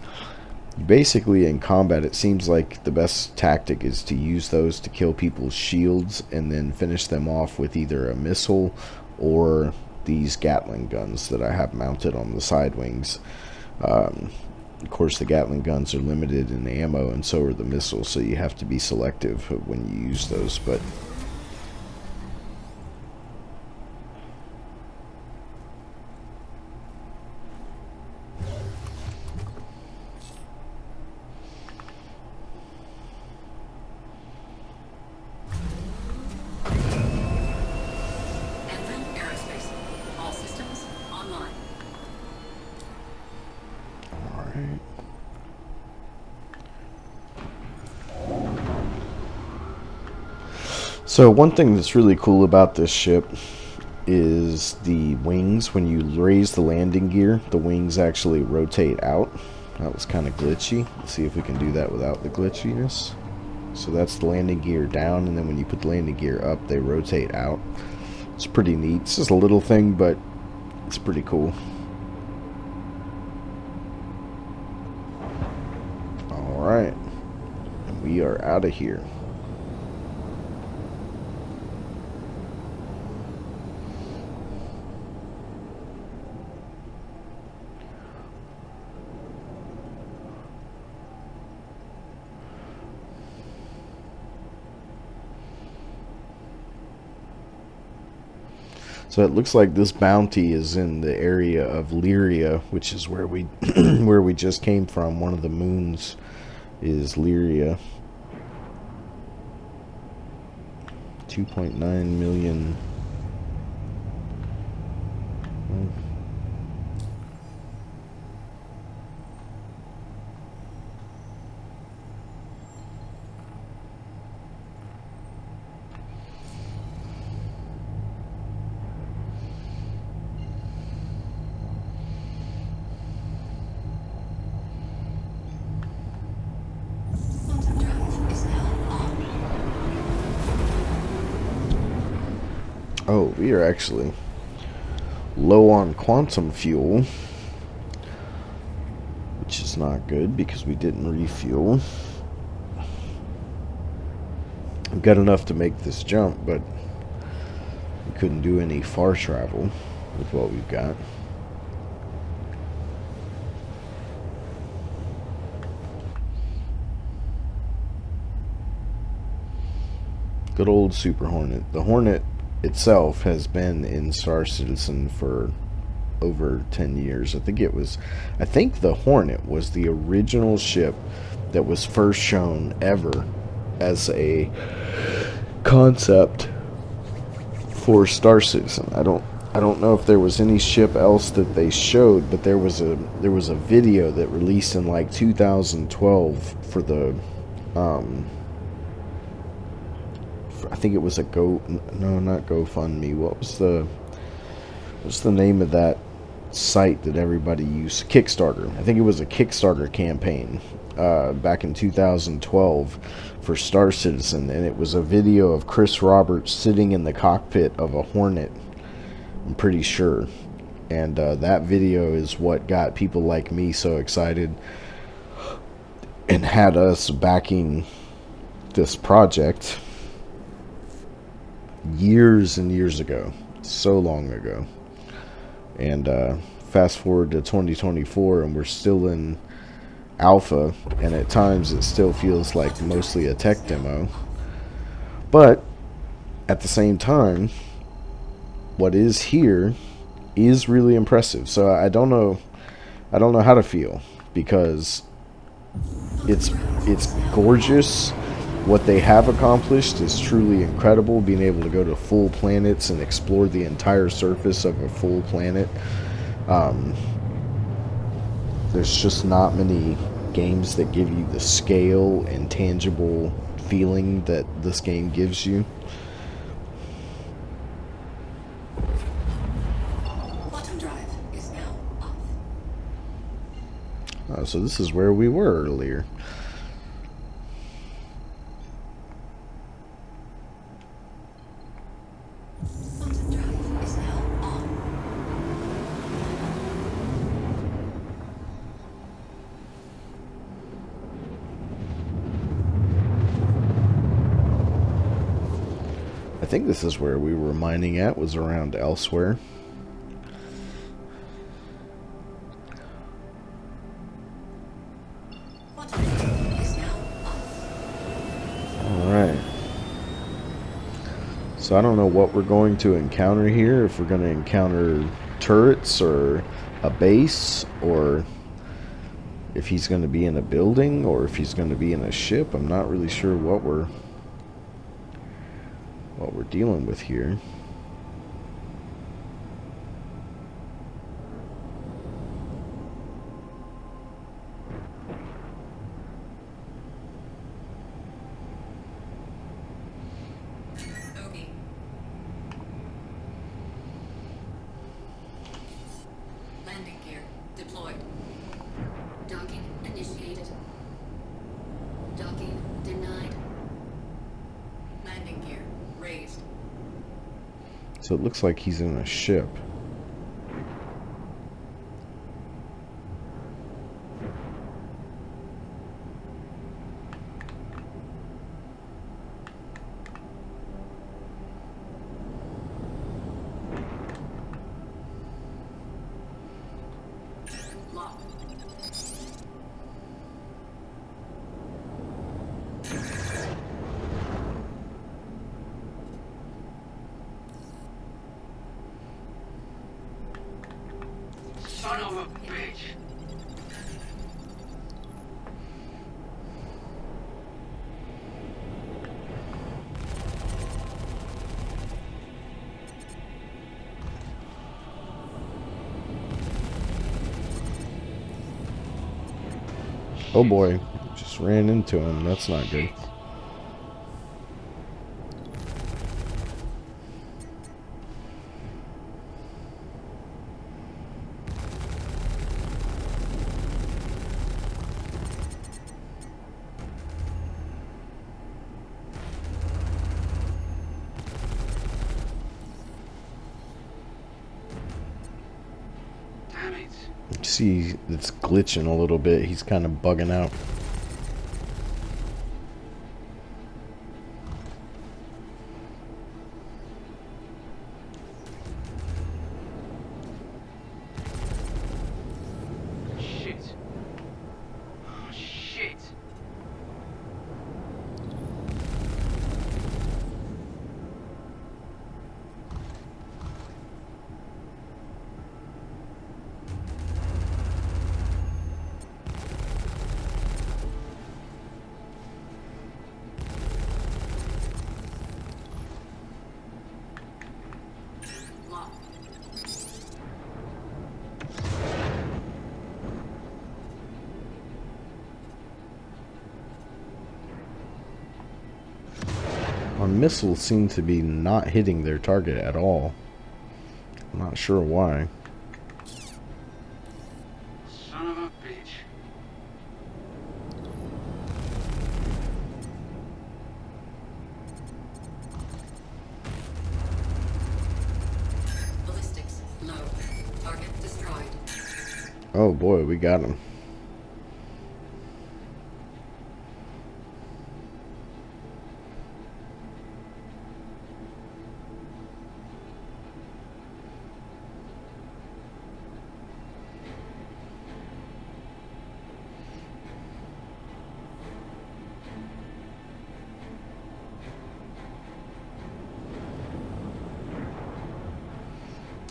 Basically in combat, it seems like the best tactic is to use those to kill people's shields and then finish them off with either a missile or these Gatling guns that I have mounted on the side wings. Of course, the Gatling guns are limited in ammo, and so are the missiles, so you have to be selective when you use those. But Anvil Aerospace. All systems online. alright. So one thing that's really cool about this ship is the wings. When you raise the landing gear, the wings actually rotate out. That was kind of glitchy. Let's see if we can do that without the glitchiness. So that's the landing gear down, and then when you put the landing gear up, they rotate out. It's pretty neat. It's just a little thing, but it's pretty cool. Alright. And we are out of here. So it looks like this bounty is in the area of Lyria, which is where we where we just came from. One of the moons is Lyria. 2.9 million. Quantum drive is now on. Oh, we are actually low on quantum fuel, which is not good because we didn't refuel. We've got enough to make this jump, but we couldn't do any far travel with what we've got. Good old Super Hornet. The Hornet itself has been in Star Citizen for over 10 years. I think the Hornet was the original ship that was first shown ever as a concept for Star Citizen. I don't know if there was any ship else that they showed, but there was a video that released in like 2012 for the I think it was a not GoFundMe. What's the name of that site that everybody used? Kickstarter. I think it was a Kickstarter campaign back in 2012 for Star Citizen, and it was a video of Chris Roberts sitting in the cockpit of a Hornet, I'm pretty sure. And that video is what got people like me so excited and had us backing this project years and years ago, so long ago. And fast forward to 2024 and we're still in alpha, and at times it still feels like mostly a tech demo. But at the same time, what is here is really impressive. So I don't know how to feel, because it's gorgeous. What they have accomplished is truly incredible. Being able to go to full planets and explore the entire surface of a full planet. There's just not many games that give you the scale and tangible feeling that this game gives you. Quantum drive is now off. So this is where we were earlier. Quantum drive is now on. I think this is where we were mining at, was around elsewhere. Quantum drive is now off. Alright. So I don't know what we're going to encounter here. If we're going to encounter turrets or a base, or if he's going to be in a building, or if he's going to be in a ship. I'm not really sure what we're dealing with here. Bogey. Landing gear deployed. Docking initiated. Docking denied. Landing gear raised. So it looks like he's in a ship. Lock. Son of a bitch! Oh boy, just ran into him. That's not good. Damn it. You see, it's glitching a little bit. He's kind of bugging out. Shit. Oh, shit. Lock. Our missiles seem to be not hitting their target at all. I'm not sure why. Son of a bitch. Ballistics low. Target destroyed. Oh boy, we got him.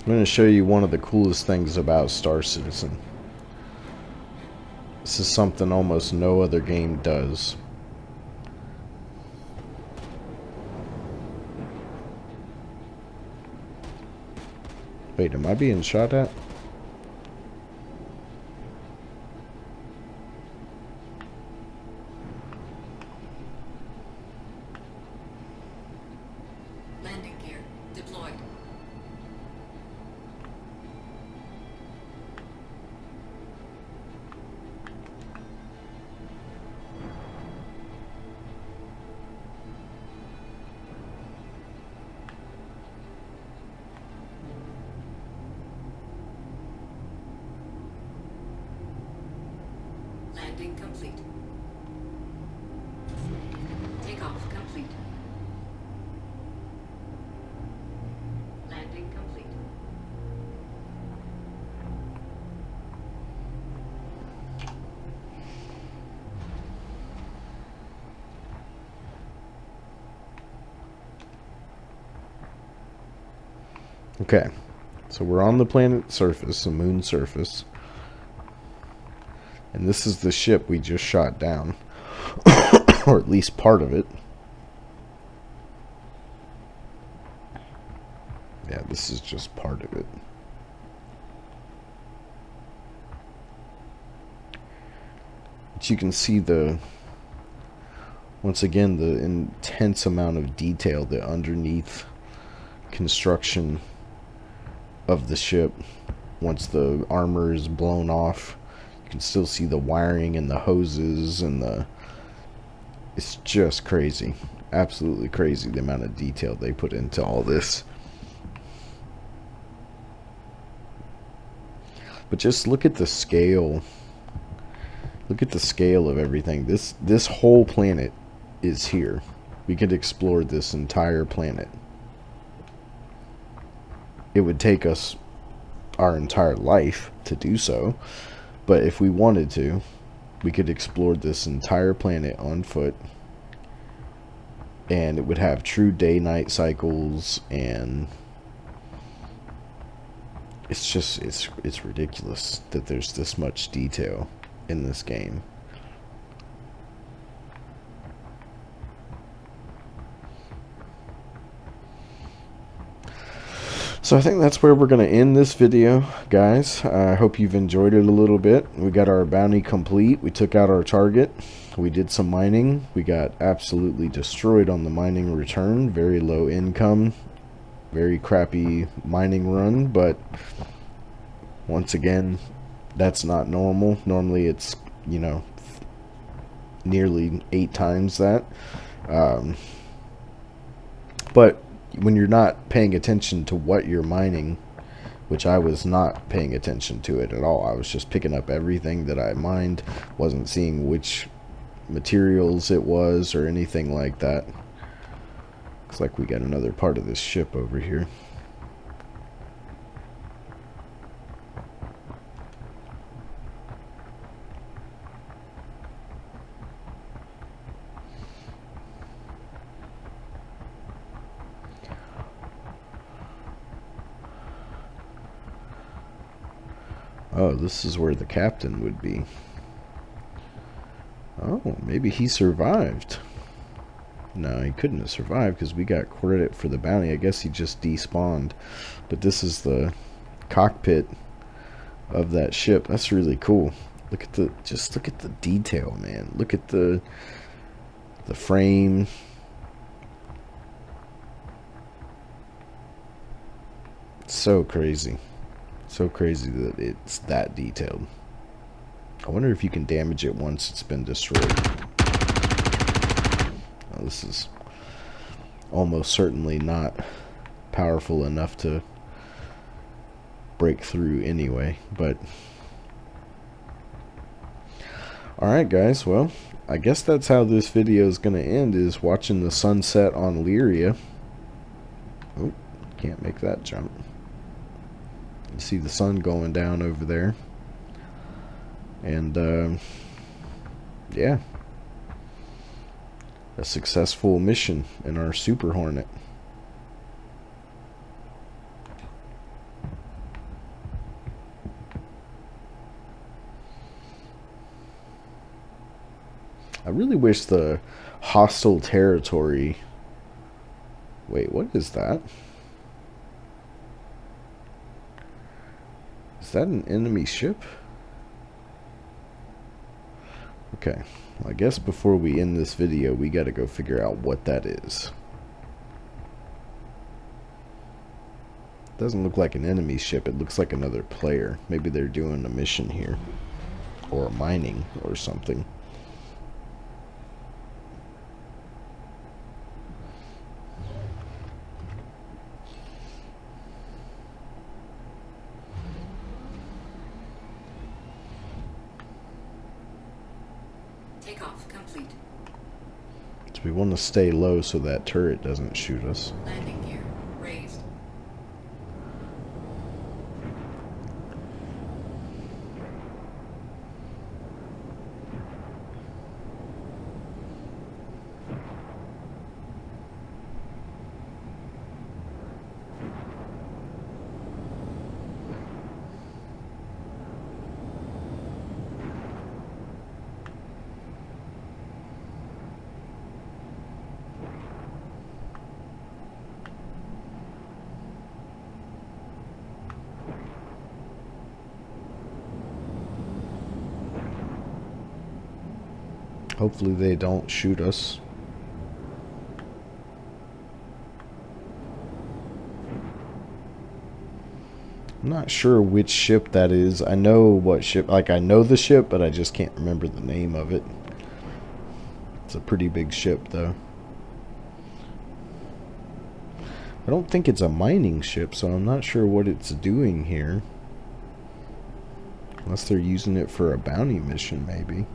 going to show you one of the coolest things about Star Citizen. This is something almost no other game does. Wait, am I being shot at? Landing gear deployed. Landing complete. Takeoff complete. Landing complete. Okay, so we're on the planet surface, the moon surface. And this is the ship we just shot down. Or at least part of it. Yeah, this is just part of it. But you can see once again, the intense amount of detail, the underneath construction of the ship. Once the armor is blown off, you can still see the wiring and the hoses and it's just crazy. Absolutely crazy the amount of detail they put into all this. But just look at the scale. Look at the scale of everything. This whole planet is here. We could explore this entire planet. It would take us our entire life to do so. But if we wanted to, we could explore this entire planet on foot. And it would have true day-night cycles, and it's just, it's ridiculous that there's this much detail in this game. So I think that's where we're going to end this video, guys. I hope you've enjoyed it a little bit. We got our bounty complete. We took out our target. We did some mining. We got absolutely destroyed on the mining return. Very low income. Very crappy mining run. But once again, that's not normal. Normally it's, you know, nearly 8 times that. But when you're not paying attention to what you're mining, which I was not paying attention to it at all. I was just picking up everything that I mined, wasn't seeing which materials it was or anything like that. Looks like we got another part of this ship over here. Oh, this is where the captain would be. Oh, maybe he survived. No, he couldn't have survived because we got credit for the bounty. I guess he just despawned. But this is the cockpit of that ship. That's really cool. Look at just look at the detail, man. Look at the frame. It's so crazy. So crazy that it's that detailed. I wonder if you can damage it once it's been destroyed. Oh, this is almost certainly not powerful enough to break through anyway, but alright guys, well, I guess that's how this video is going to end, is watching the sunset on Lyria. Oh, can't make that jump. You see the sun going down over there. And yeah, a successful mission in our Super Hornet. really wish the hostile territory... Wait, what is that? Is that an enemy ship? Okay, I guess before we end this video, we gotta go figure out what that is. Doesn't look like an enemy ship, it looks like another player. Maybe they're doing a mission here. Or mining, or something. Takeoff complete. So we want to stay low so that turret doesn't shoot us. Landing gear raised. Hopefully they don't shoot us. I'm not sure which ship that is. I know what ship, like I know the ship, but I just can't remember the name of it. It's a pretty big ship though. I don't think it's a mining ship, so I'm not sure what it's doing here. Unless they're using it for a bounty mission, maybe.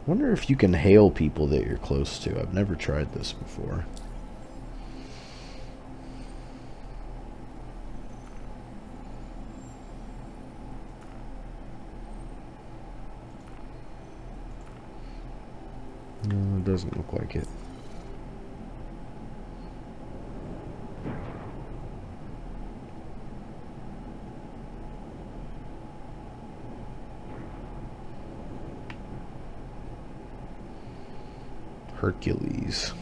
Wonder if you can hail people that you're close to. I've never tried this before. No, it doesn't look like it. Hercules.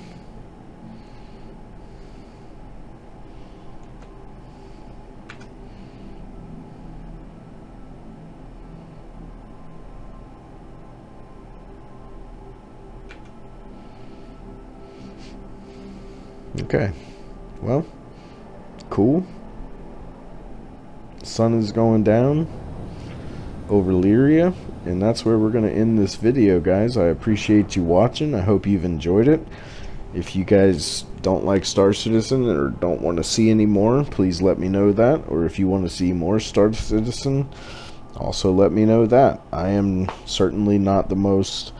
Okay. Well, cool. Sun is going down over Lyria, and that's where we're going to end this video, guys. I appreciate you watching. I hope you've enjoyed it. If you guys don't like Star Citizen or don't want to see any more, please let me know that. Or if you want to see more Star Citizen, also let me know that. I am certainly not the most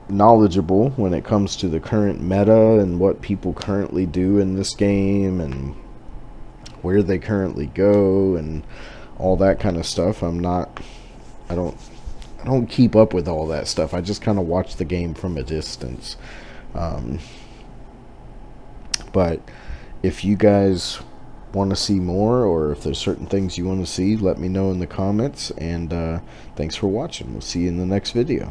knowledgeable when it comes to the current meta and what people currently do in this game and where they currently go and all that kind of stuff. I don't keep up with all that stuff. I just kind of watch the game from a distance. But if you guys want to see more, or if there's certain things you want to see, let me know in the comments. And thanks for watching. We'll see you in the next video.